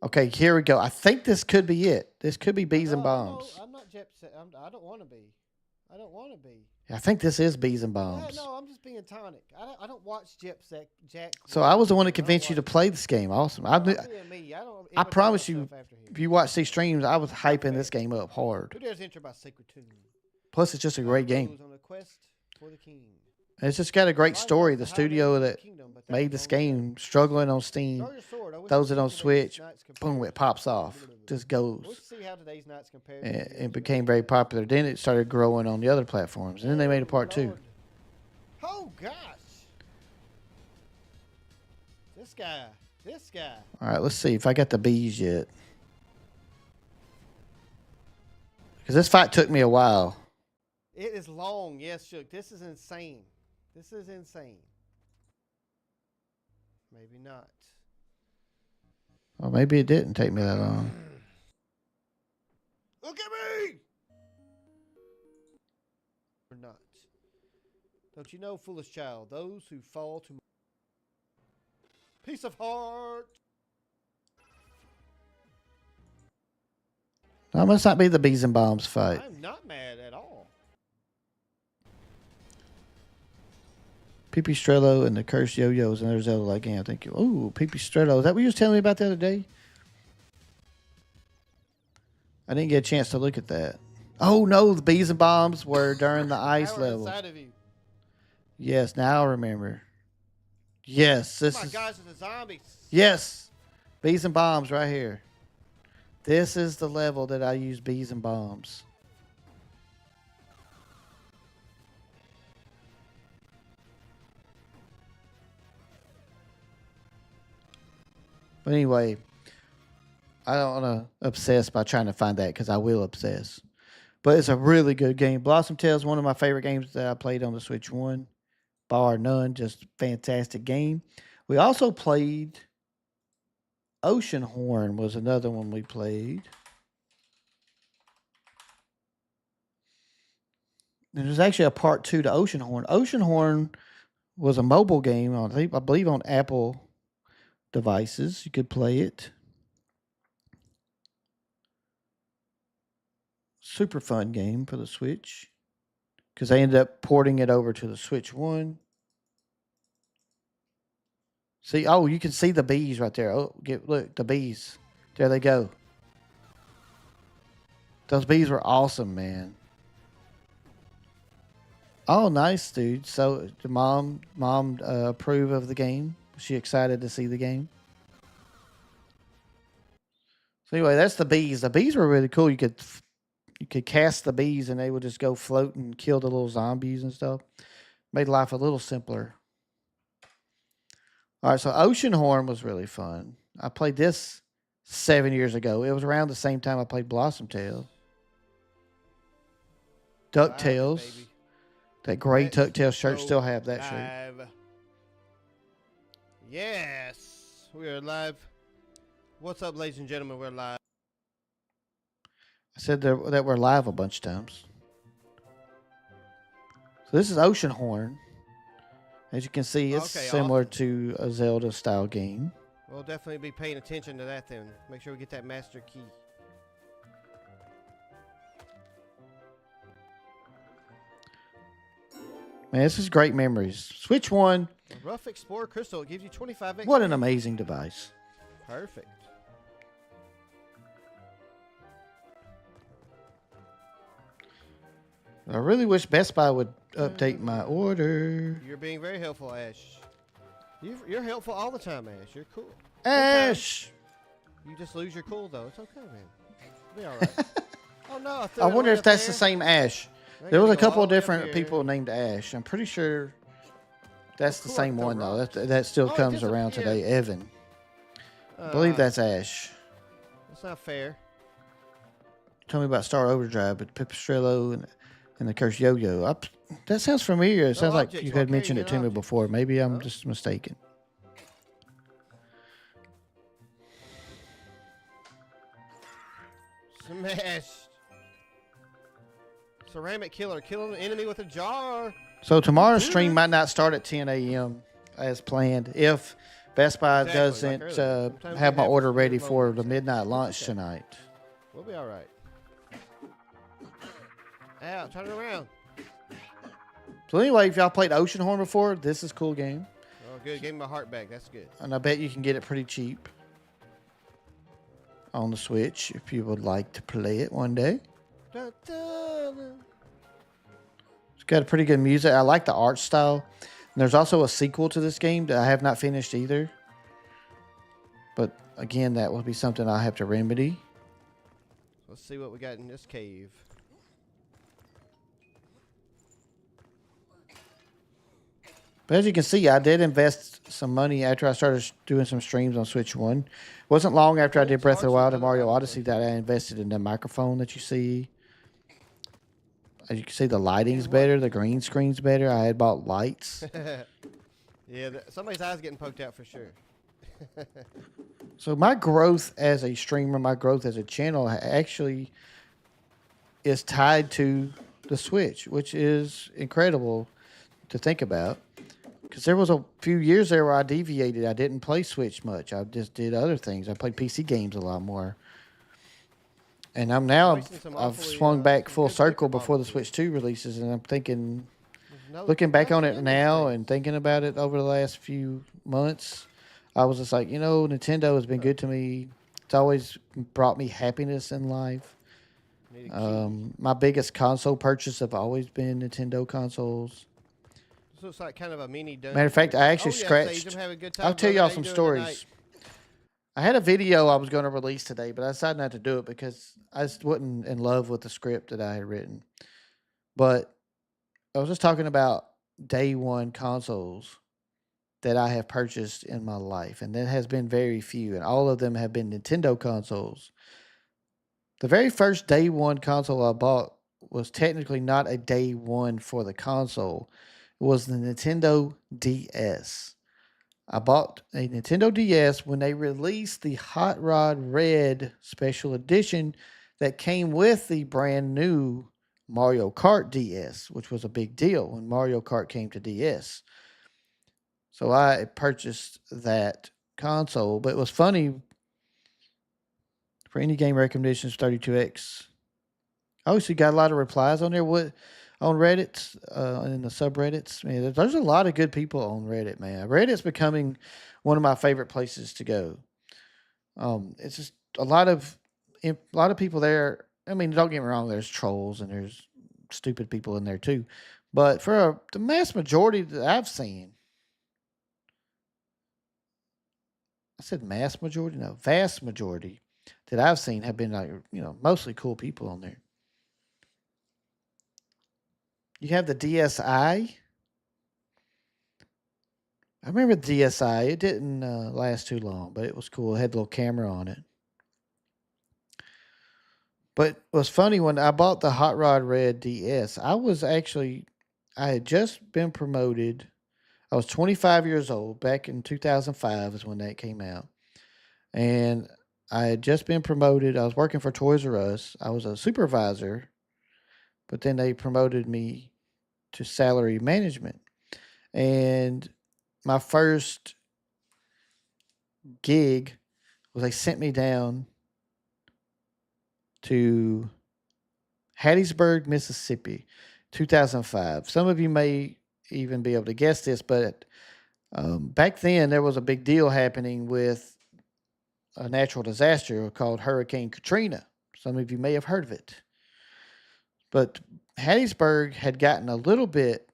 Speaker 1: Okay, here we go. I think this could be it. This could be bees and bombs.
Speaker 3: No, I'm not jet set. I don't want to be. I don't want to be.
Speaker 1: I think this is bees and bombs.
Speaker 3: No, I'm just being tonic. I don't watch Jack.
Speaker 1: So I was the one that convinced you to play this game. Awesome.
Speaker 3: I'm being me.
Speaker 1: I promise you, if you watch these streams, I was hyping this game up
Speaker 3: Who
Speaker 1: hard.
Speaker 3: dares enter by sacred tomb?
Speaker 1: Plus, it's just a great game.
Speaker 3: Goes on a quest for the king.
Speaker 1: And it's just got a great
Speaker 3: Life
Speaker 1: story.
Speaker 3: of
Speaker 1: The
Speaker 3: high
Speaker 1: studio
Speaker 3: man of the
Speaker 1: that
Speaker 3: kingdom, but that
Speaker 1: made
Speaker 3: was
Speaker 1: this
Speaker 3: long ago.
Speaker 1: game, struggling on Steam,
Speaker 3: Draw your sword. I wish
Speaker 1: throws
Speaker 3: to
Speaker 1: it
Speaker 3: see
Speaker 1: on
Speaker 3: today's
Speaker 1: Switch,
Speaker 3: nights
Speaker 1: boom,
Speaker 3: compare
Speaker 1: it pops
Speaker 3: to-
Speaker 1: off, just
Speaker 3: Wish
Speaker 1: goes.
Speaker 3: to see how today's nights compare to
Speaker 1: And
Speaker 3: the
Speaker 1: it
Speaker 3: years
Speaker 1: became
Speaker 3: ago.
Speaker 1: very popular. Then it started growing on the other platforms. And then they made a part 2.
Speaker 3: Lord. Oh gosh. This guy.
Speaker 1: All right, let's see if I got the bees yet. Because this fight took me a while.
Speaker 3: It is long, yes, Shook. This is insane. Maybe not.
Speaker 1: Or maybe it didn't take me that long.
Speaker 3: Look at me! Or not. Don't you know, foolish child, those who fall to peace of heart.
Speaker 1: That must not be the bees and bombs fight.
Speaker 3: I'm not mad at all.
Speaker 1: Pipistrello and the cursed yo-yos and there's Zelda-like game. I think. Ooh, Pipistrello. Is that what you was telling me about the other day? I didn't get a chance to look at that. Oh no, the bees and bombs were during the ice
Speaker 3: Power
Speaker 1: level.
Speaker 3: inside of you.
Speaker 1: Yes, now I remember. Yes, this
Speaker 3: Oh my
Speaker 1: is.
Speaker 3: gosh, it's the zombies.
Speaker 1: Yes, bees and bombs right here. This is the level that I use bees and bombs. But anyway, I don't want to obsess by trying to find that because I will obsess. But it's a really good game. Blossom Tale is one of my favorite games that I played on the Switch 1. Bar none, just fantastic game. We also played Ocean Horn was another one we played. And there's actually a part 2 to Ocean Horn. Ocean Horn was a mobile game on I believe on Apple devices. You could play it. Super fun game for the Switch. Because they ended up porting it over to the Switch 1. See, oh, you can see the bees right there. Oh, look, the bees. There they go. Those bees were awesome, man. Oh, nice, dude. So, the mom approve of the game? Was she excited to see the game? So anyway, that's the bees. The bees were really cool. You could cast the bees and they would just go float and kill the little zombies and stuff. Made life a little simpler. All right, so Ocean Horn was really fun. I played this 7 years ago. It was around the same time I played Blossom Tale. DuckTales.
Speaker 3: Live, baby.
Speaker 1: That great
Speaker 3: Let's
Speaker 1: DuckTales shirt.
Speaker 3: go
Speaker 1: Still have that shirt.
Speaker 3: live. Yes, we are live. What's up, ladies and gentlemen? We're live.
Speaker 1: I said that we're live a bunch of times. So this is Ocean Horn. As you can see, it's
Speaker 3: Okay,
Speaker 1: similar
Speaker 3: awesome.
Speaker 1: to a Zelda-style game.
Speaker 3: We'll definitely be paying attention to that then. Make sure we get that master key.
Speaker 1: Man, this is great memories. Switch 1,
Speaker 3: A rough Explorer Crystal. It gives you 25 XP.
Speaker 1: what an amazing device.
Speaker 3: Perfect.
Speaker 1: I really wish Best Buy would update my order.
Speaker 3: You're being very helpful, Ash. You're helpful all the time, Ash. You're cool.
Speaker 1: Ash!
Speaker 3: You just lose your cool, though. It's okay, man. It'll be all right. Oh, no. I, threw
Speaker 1: I
Speaker 3: it
Speaker 1: wonder
Speaker 3: way
Speaker 1: if
Speaker 3: up
Speaker 1: that's
Speaker 3: there.
Speaker 1: the same Ash.
Speaker 3: They're
Speaker 1: There was
Speaker 3: gonna
Speaker 1: a
Speaker 3: go
Speaker 1: couple
Speaker 3: all
Speaker 1: of
Speaker 3: the way up
Speaker 1: different
Speaker 3: here.
Speaker 1: people named Ash. I'm pretty sure that's the
Speaker 3: Cool,
Speaker 1: same
Speaker 3: like the
Speaker 1: one, though.
Speaker 3: rocks.
Speaker 1: That still
Speaker 3: Oh, it
Speaker 1: comes around
Speaker 3: disappeared.
Speaker 1: today. Evan. I believe that's Ash.
Speaker 3: That's not fair.
Speaker 1: Tell me about Star Overdrive with Pipistrello and the Cursed Yo-Yo. That sounds familiar. It sounds like
Speaker 3: objects
Speaker 1: you
Speaker 3: while
Speaker 1: had mentioned it
Speaker 3: carrying
Speaker 1: to me
Speaker 3: objects.
Speaker 1: before. Maybe I'm
Speaker 3: Huh?
Speaker 1: just mistaken.
Speaker 3: Smashed. Ceramic killer. Killing an enemy with a jar.
Speaker 1: So tomorrow's
Speaker 3: Do
Speaker 1: stream
Speaker 3: it.
Speaker 1: might not start at 10 a.m. as planned if Best Buy
Speaker 3: Exactly, like
Speaker 1: doesn't
Speaker 3: earlier. Sometimes
Speaker 1: have
Speaker 3: we
Speaker 1: my
Speaker 3: have
Speaker 1: order
Speaker 3: weird
Speaker 1: ready for
Speaker 3: moments.
Speaker 1: the midnight launch
Speaker 3: okay.
Speaker 1: tonight.
Speaker 3: We'll be all right. Ow, turn it around.
Speaker 1: So anyway, if y'all played Ocean Horn before, this is a cool game.
Speaker 3: Oh, good. Gave me my heart back. That's good.
Speaker 1: And I bet you can get it pretty cheap. on the Switch if you would like to play it one day.
Speaker 3: Da, da, da.
Speaker 1: It's got a pretty good music. I like the art style. And there's also a sequel to this game that I have not finished either. But again, that will be something I have to remedy.
Speaker 3: Let's see what we got in this cave.
Speaker 1: But as you can see, I did invest some money after I started doing some streams on Switch 1. It wasn't long after I did Breath of the Wild and Mario Odyssey that I invested in the microphone that you see. As you can see, the lighting's better, the green screen's better. I had bought lights.
Speaker 3: Yeah, somebody's eye's getting poked out for sure.
Speaker 1: So my growth as a streamer, my growth as a channel actually is tied to the Switch, which is incredible to think about. Because there was a few years there where I deviated. I didn't play Switch much. I just did other things. I played PC games a lot more. And I've swung back full circle before the Switch 2 releases, and I'm thinking, looking back on it now and thinking about it over the last few months, I was just like, Nintendo has been good to me. It's always brought me happiness in life. My biggest console purchase have always been Nintendo consoles.
Speaker 3: This looks like kind of a mini dungeon.
Speaker 1: Matter of fact, I actually scratched. I'll tell y'all some stories. I had a video I was going to release today, but I decided not to do it because I just wasn't in love with the script that I had written. But I was just talking about day one consoles that I have purchased in my life, and that has been very few, and all of them have been Nintendo consoles. The very first day one console I bought was technically not a day one for the console. It was the Nintendo DS. I bought a Nintendo DS when they released the Hot Rod Red Special Edition that came with the brand new Mario Kart DS, which was a big deal when Mario Kart came to DS. So I purchased that console, but it was funny for any game recommendations 32X. I obviously got a lot of replies on there. On Reddit, in the subreddits, man, there's a lot of good people on Reddit, man. Reddit's becoming one of my favorite places to go. It's just a lot of people there. I mean, don't get me wrong. There's trolls and there's stupid people in there too, but for the mass majority that I've seen, I said mass majority, no, vast majority that I've seen have been like mostly cool people on there. You have the DSi. I remember the DSi. It didn't last too long, but it was cool. It had a little camera on it. But it was funny when I bought the Hot Rod Red DS. I had just been promoted. I was 25 years old. Back in 2005 is when that came out. And I had just been promoted. I was working for Toys R Us. I was a supervisor, but then they promoted me to salary management. And my first gig was they sent me down to Hattiesburg, Mississippi, 2005. Some of you may even be able to guess this, but back then there was a big deal happening with a natural disaster called Hurricane Katrina. Some of you may have heard of it. But Hattiesburg had gotten a little bit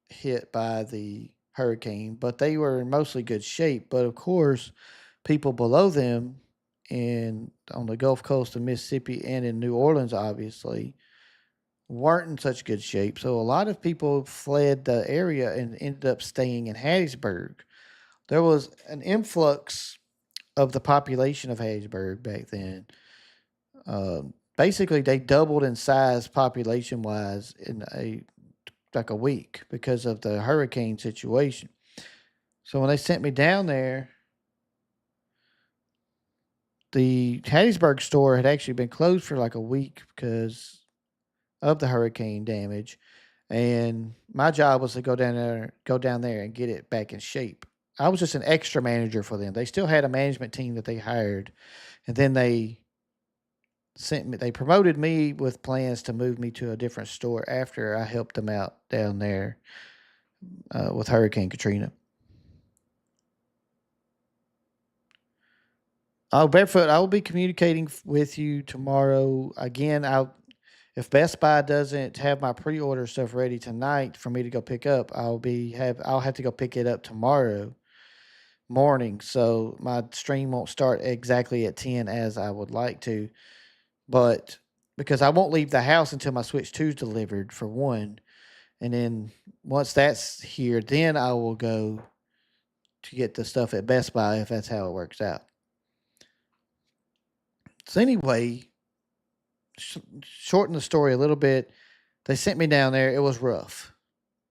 Speaker 1: hit by the hurricane, but they were in mostly good shape. But of course, people below them on the Gulf Coast of Mississippi and in New Orleans, obviously, weren't in such good shape. So a lot of people fled the area and ended up staying in Hattiesburg. There was an influx of the population of Hattiesburg back then. Basically, they doubled in size population-wise in a week because of the hurricane situation. So when they sent me down there, the Hattiesburg store had actually been closed for like a week because of the hurricane damage. And my job was to go down there and get it back in shape. I was just an extra manager for them. They still had a management team that they hired. And then they promoted me with plans to move me to a different store after I helped them out down there with Hurricane Katrina. Oh, Barefoot, I will be communicating with you tomorrow. Again, if Best Buy doesn't have my pre-order stuff ready tonight for me to go pick up, I'll have to go pick it up tomorrow morning. So my stream won't start exactly at 10 as I would like to, but because I won't leave the house until my Switch 2 is delivered for one, and then once that's here, then I will go to get the stuff at Best Buy if that's how it works out. So anyway, shorten the story a little bit. They sent me down there. It was rough.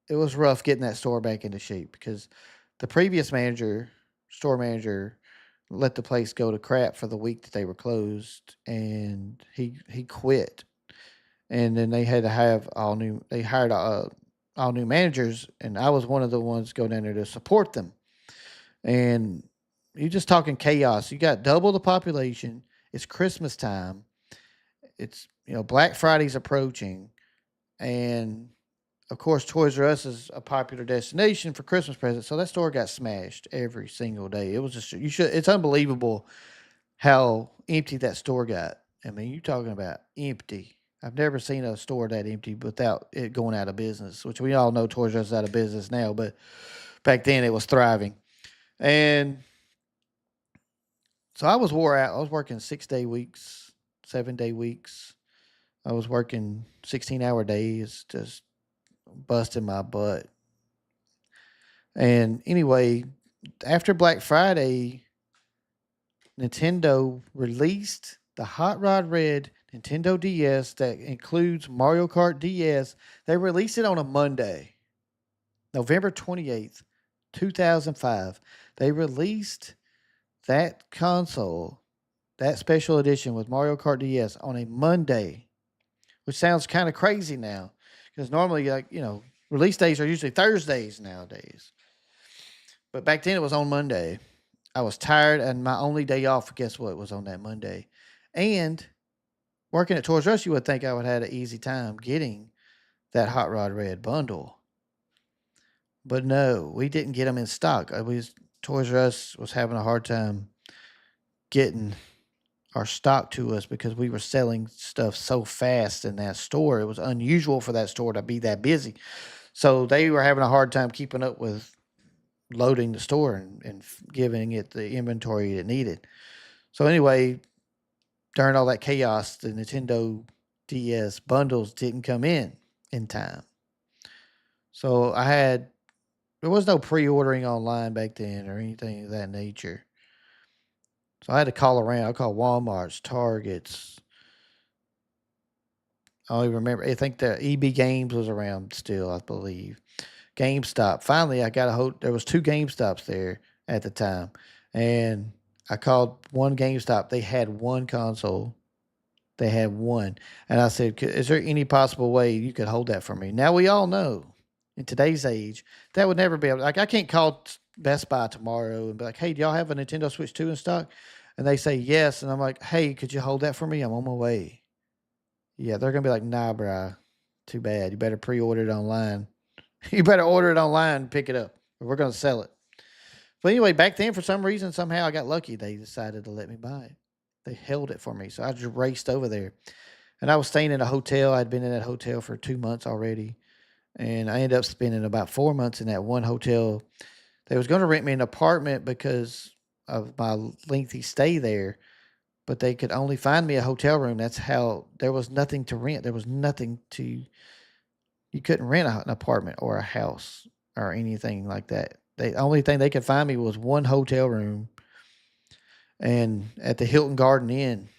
Speaker 1: It was rough getting that store back into shape because the previous store manager, let the place go to crap for the week that they were closed, and he quit. And then they had to have all new. They hired all new managers, and I was one of the ones go down there to support them. And you're just talking chaos. You got double the population. It's Christmas time. It's Black Friday's approaching, and of course Toys R Us is a popular destination for Christmas presents. So that store got smashed every single day. It was just It's unbelievable how empty that store got. I mean, you're talking about empty. I've never seen a store that empty without it going out of business, which we all know Toys R Us is out of business now, but back then it was thriving. And so I was wore out. I was working 6-day weeks, 7-day weeks. I was working 16-hour days, just busting my butt. And anyway, after Black Friday, Nintendo released the Hot Rod Red Nintendo DS that includes Mario Kart DS. They released it on a Monday, November 28th, 2005. They released that console, that special edition with Mario Kart DS on a Monday, which sounds kind of crazy now because normally, release days are usually Thursdays nowadays. But back then it was on Monday. I was tired, and my only day off, guess what, was on that Monday. And working at Toys R Us, you would think I would have had an easy time getting that Hot Rod Red bundle. But no, we didn't get them in stock. Toys R Us was having a hard time getting our stock to us because we were selling stuff so fast in that store. It was unusual for that store to be that busy. So they were having a hard time keeping up with loading the store and giving it the inventory it needed. So anyway, during all that chaos, the Nintendo DS bundles didn't come in time. So there was no pre-ordering online back then or anything of that nature. So I had to call around. I called Walmart's, Targets. I don't even remember. I think the EB Games was around still, I believe. GameStop. Finally, I got there was 2 GameStops there at the time. And I called one GameStop. They had one console. They had one. And I said, is there any possible way you could hold that for me? Now, we all know in today's age, that would never be able. Like, I can't call Best Buy tomorrow and be like, hey, do y'all have a Nintendo Switch 2 in stock? And they say yes. And I'm like, hey, could you hold that for me? I'm on my way. Yeah, they're going to be like, nah, bro. Too bad. You better pre-order it online. You better order it online and pick it up. We're going to sell it. But anyway, back then, for some reason, somehow I got lucky. They decided to let me buy it. They held it for me. So I just raced over there. And I was staying in a hotel. I'd been in that hotel for 2 months already. And I ended up spending about 4 months in that one hotel. They was going to rent me an apartment because of my lengthy stay there. But they could only find me a hotel room. That's how there was nothing to rent. There was nothing to. You couldn't rent an apartment or a house or anything like that. The only thing they could find me was one hotel room and at the Hilton Garden Inn.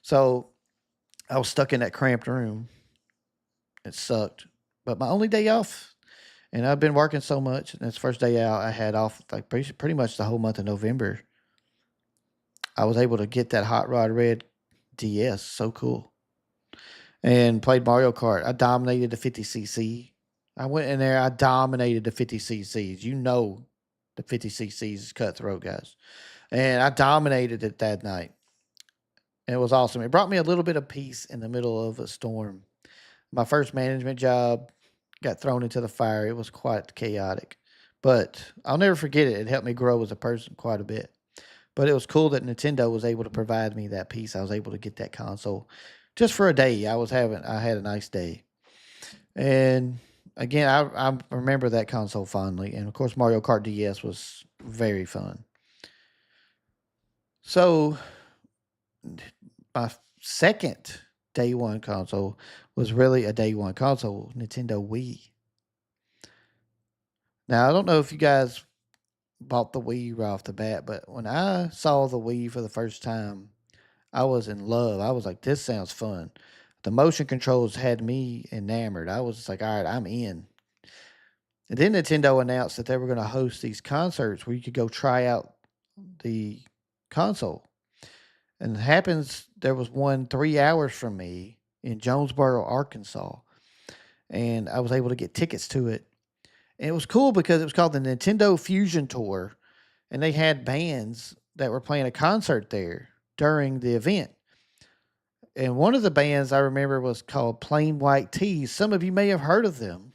Speaker 1: So I was stuck in that cramped room. It sucked. But my only day off, and I've been working so much, and it's first day out I had off like pretty much the whole month of November. I was able to get that Hot Rod Red DS. So cool. And played Mario Kart. I dominated the 50cc. I went in there. I dominated the 50cc's. You know the 50cc's is cutthroat, guys. And I dominated it that night. And it was awesome. It brought me a little bit of peace in the middle of a storm. My first management job got thrown into the fire. It was quite chaotic. But I'll never forget it. It helped me grow as a person quite a bit. But it was cool that Nintendo was able to provide me that piece. I was able to get that console just for a day. I had a nice day. And again, I remember that console fondly. And of course, Mario Kart DS was very fun. So my second day one console was really a day one console, Nintendo Wii. Now I don't know if you guys bought the Wii right off the bat, but when I saw the Wii for the first time, I was in love. I was like, this sounds fun. The motion controls had me enamored. I was like, all right, I'm in. And then Nintendo announced that they were going to host these concerts where you could go try out the console. And it happens, there was one 3 hours from me in Jonesboro, Arkansas. And I was able to get tickets to it. And it was cool because it was called the Nintendo Fusion Tour. And they had bands that were playing a concert there during the event. And one of the bands I remember was called Plain White Tees. Some of you may have heard of them.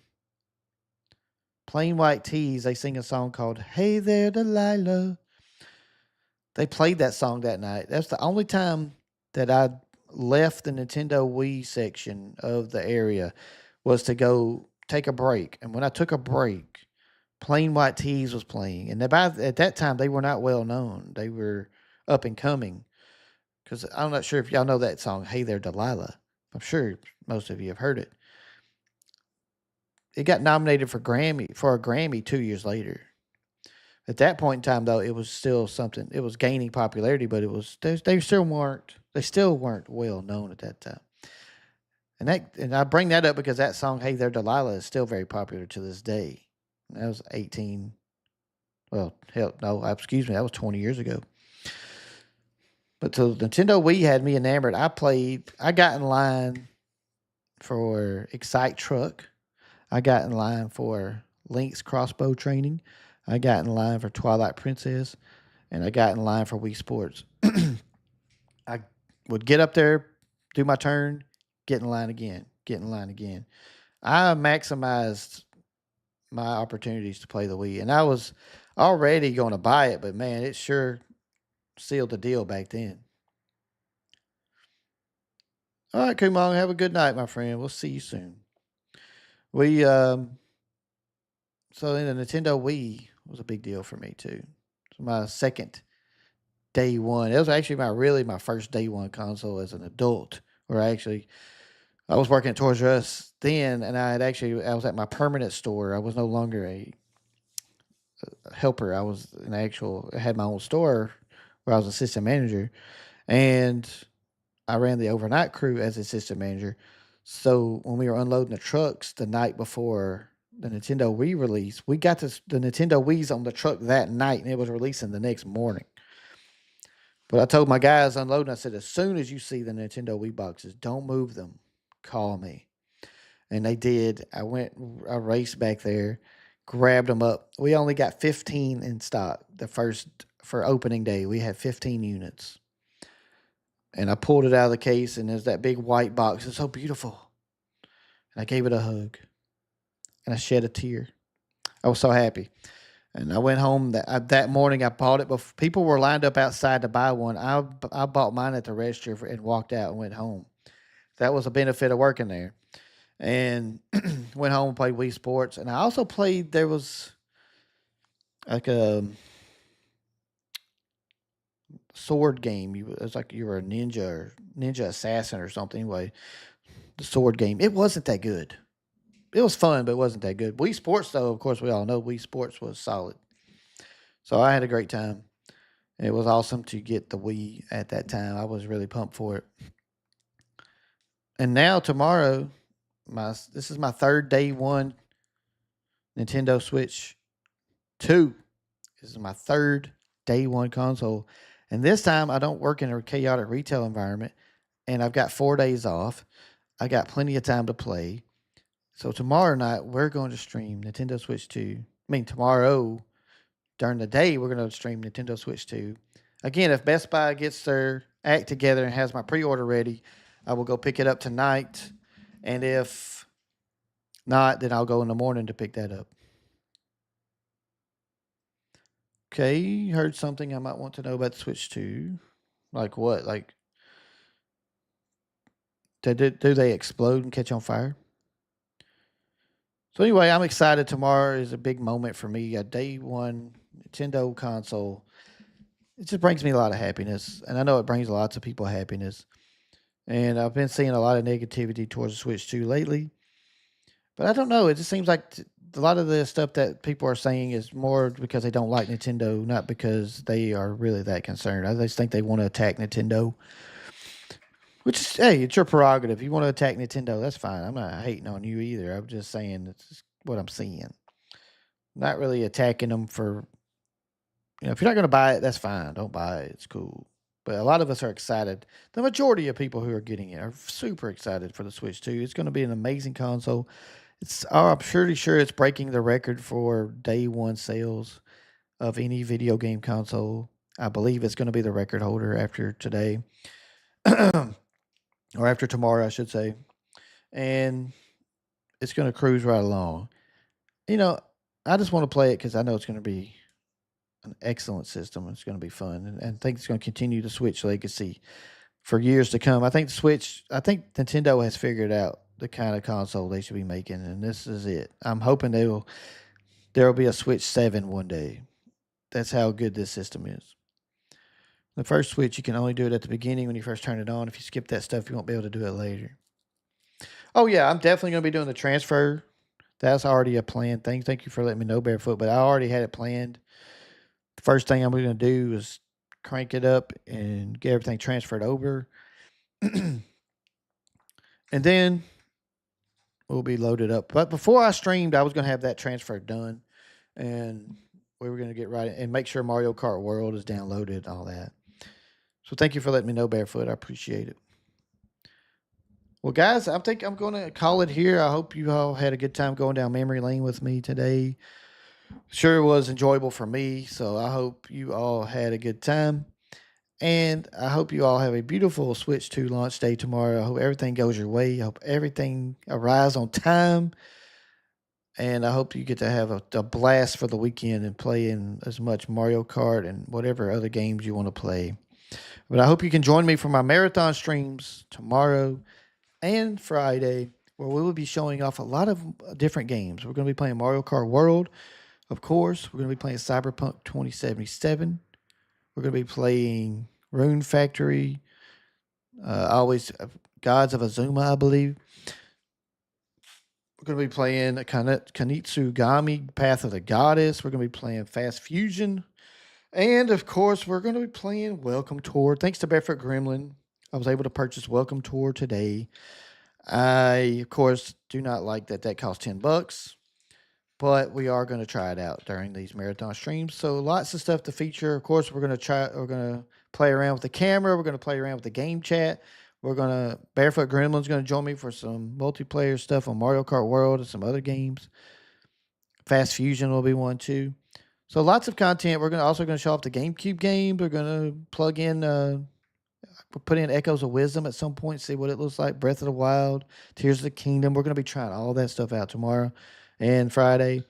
Speaker 1: Plain White Tees, they sing a song called Hey There, Delilah. They played that song that night. That's the only time that I left the Nintendo Wii section of the area was to go take a break. And when I took a break, Plain White Tees was playing. And at that time, they were not well known. They were up and coming. Because I'm not sure if y'all know that song, Hey There, Delilah. I'm sure most of you have heard it. It got nominated for a Grammy 2 years later. At that point in time, though, it was still something. It was gaining popularity, but they still weren't well known at that time. And I bring that up because that song "Hey There, Delilah" is still very popular to this day. That was 18. Well, hell, no, excuse me, that was 20 years ago. But so Nintendo Wii had me enamored. I got in line for Excite Truck. I got in line for Link's crossbow training. I got in line for Twilight Princess. And I got in line for Wii Sports. I would get up there, do my turn, get in line again, get in line again. I maximized my opportunities to play the Wii. And I was already going to buy it, but man, it sure sealed the deal back then. All right, Kumong, have a good night, my friend. We'll see you soon. We so the Nintendo Wii was a big deal for me too. It's my second day one. It was actually my first day one console as an adult. Where I was working at Toys R Us then, and I was at my permanent store. I was no longer a helper. I was I had my own store where I was assistant manager, and I ran the overnight crew as assistant manager. So when we were unloading the trucks the night before the Nintendo Wii release, we got the Nintendo Wii's on the truck that night, and it was releasing the next morning. But I told my guys unloading, I said, as soon as you see the Nintendo Wii boxes, don't move them. Call me. And they did. I raced back there, grabbed them up. We only got 15 in stock for opening day. We had 15 units. And I pulled it out of the case, and there's that big white box. It's so beautiful. And I gave it a hug. And I shed a tear. I was so happy. And I went home that morning. I bought it before people were lined up outside to buy one. I bought mine at the register and walked out and went home. That was a benefit of working there. And went home and played Wii Sports. And I also played. There was like a sword game. It was like you were a ninja assassin or something. Anyway, the sword game. It wasn't that good. It was fun, but it wasn't that good. Wii Sports, though, of course, we all know Wii Sports was solid. So I had a great time. It was awesome to get the Wii at that time. I was really pumped for it. And now tomorrow, this is my third day one Nintendo Switch 2. This is my third day one console. And this time I don't work in a chaotic retail environment, and I've got 4 days off. I got plenty of time to play. So tomorrow night, we're going to stream Nintendo Switch 2. Tomorrow, during the day, we're going to stream Nintendo Switch 2. Again, if Best Buy gets their act together and has my pre-order ready, I will go pick it up tonight. And if not, then I'll go in the morning to pick that up. Okay, heard something I might want to know about the Switch 2. Like what? Like, do they explode and catch on fire? So anyway, I'm excited. Tomorrow is a big moment for me. A day one Nintendo console. It just brings me a lot of happiness, and I know it brings lots of people happiness. And I've been seeing a lot of negativity towards the Switch 2 lately, but I don't know. It just seems like a lot of the stuff that people are saying is more because they don't like Nintendo, not because they are really that concerned. I just think they want to attack Nintendo, which is, hey, it's your prerogative. You want to attack Nintendo, that's fine. I'm not hating on you either. I'm just saying it's what I'm seeing. Not really attacking them for, if you're not going to buy it, that's fine. Don't buy it. It's cool. But a lot of us are excited. The majority of people who are getting it are super excited for the Switch 2. It's going to be an amazing console. I'm pretty sure it's breaking the record for day one sales of any video game console. I believe it's going to be the record holder after today, or after tomorrow, I should say. And it's going to cruise right along. You know, I just want to play it because I know it's going to be an excellent system. It's going to be fun, and I think it's going to continue the Switch legacy for years to come. I think Nintendo has figured out the kind of console they should be making, and this is it. I'm hoping there'll be a Switch 7 one day. That's how good this system is. The first Switch, you can only do it at the beginning when you first turn it on. If you skip that stuff, you won't be able to do it later. Oh yeah, I'm definitely going to be doing the transfer. That's already a planned thing. Thank you for letting me know, Barefoot. But I already had it planned. The first thing I'm going to do is crank it up and get everything transferred over. And then we'll be loaded up. But before I streamed, I was going to have that transfer done. And we were going to get right and make sure Mario Kart World is downloaded and all that. So thank you for letting me know, Barefoot. I appreciate it. Well, guys, I think I'm going to call it here. I hope you all had a good time going down memory lane with me today. Sure was enjoyable for me, so I hope you all had a good time. And I hope you all have a beautiful Switch 2 launch day tomorrow. I hope everything goes your way. I hope everything arrives on time. And I hope you get to have a blast for the weekend and play in as much Mario Kart and whatever other games you want to play. But I hope you can join me for my marathon streams tomorrow and Friday, where we will be showing off a lot of different games. We're going to be playing Mario Kart World, of course. We're going to be playing Cyberpunk 2077. We're going to be playing Rune Factory, Gods of Azuma, I believe. We're going to be playing Kanitsugami, Path of the Goddess. We're going to be playing Fast Fusion. And, of course, we're going to be playing Welcome Tour. Thanks to Barefoot Gremlin, I was able to purchase Welcome Tour today. I, of course, do not like that costs $10. But we are going to try it out during these marathon streams. So lots of stuff to feature. Of course, we're going to play around with the camera. We're going to play around with the game chat. Barefoot Gremlin's going to join me for some multiplayer stuff on Mario Kart World and some other games. Fast Fusion will be one too. So lots of content. We're also going to show off the GameCube game. We're going to put in Echoes of Wisdom at some point, see what it looks like. Breath of the Wild, Tears of the Kingdom. We're going to be trying all that stuff out tomorrow and Friday.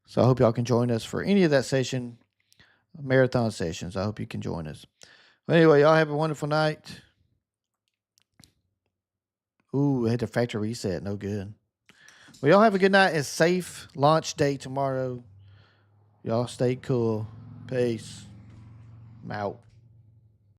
Speaker 1: So I hope y'all can join us for any of that marathon sessions. I hope you can join us. But anyway, y'all have a wonderful night. Ooh, I had the factory reset. No good. Well, y'all have a good night and safe launch day tomorrow. Y'all stay cool. Peace. I'm out.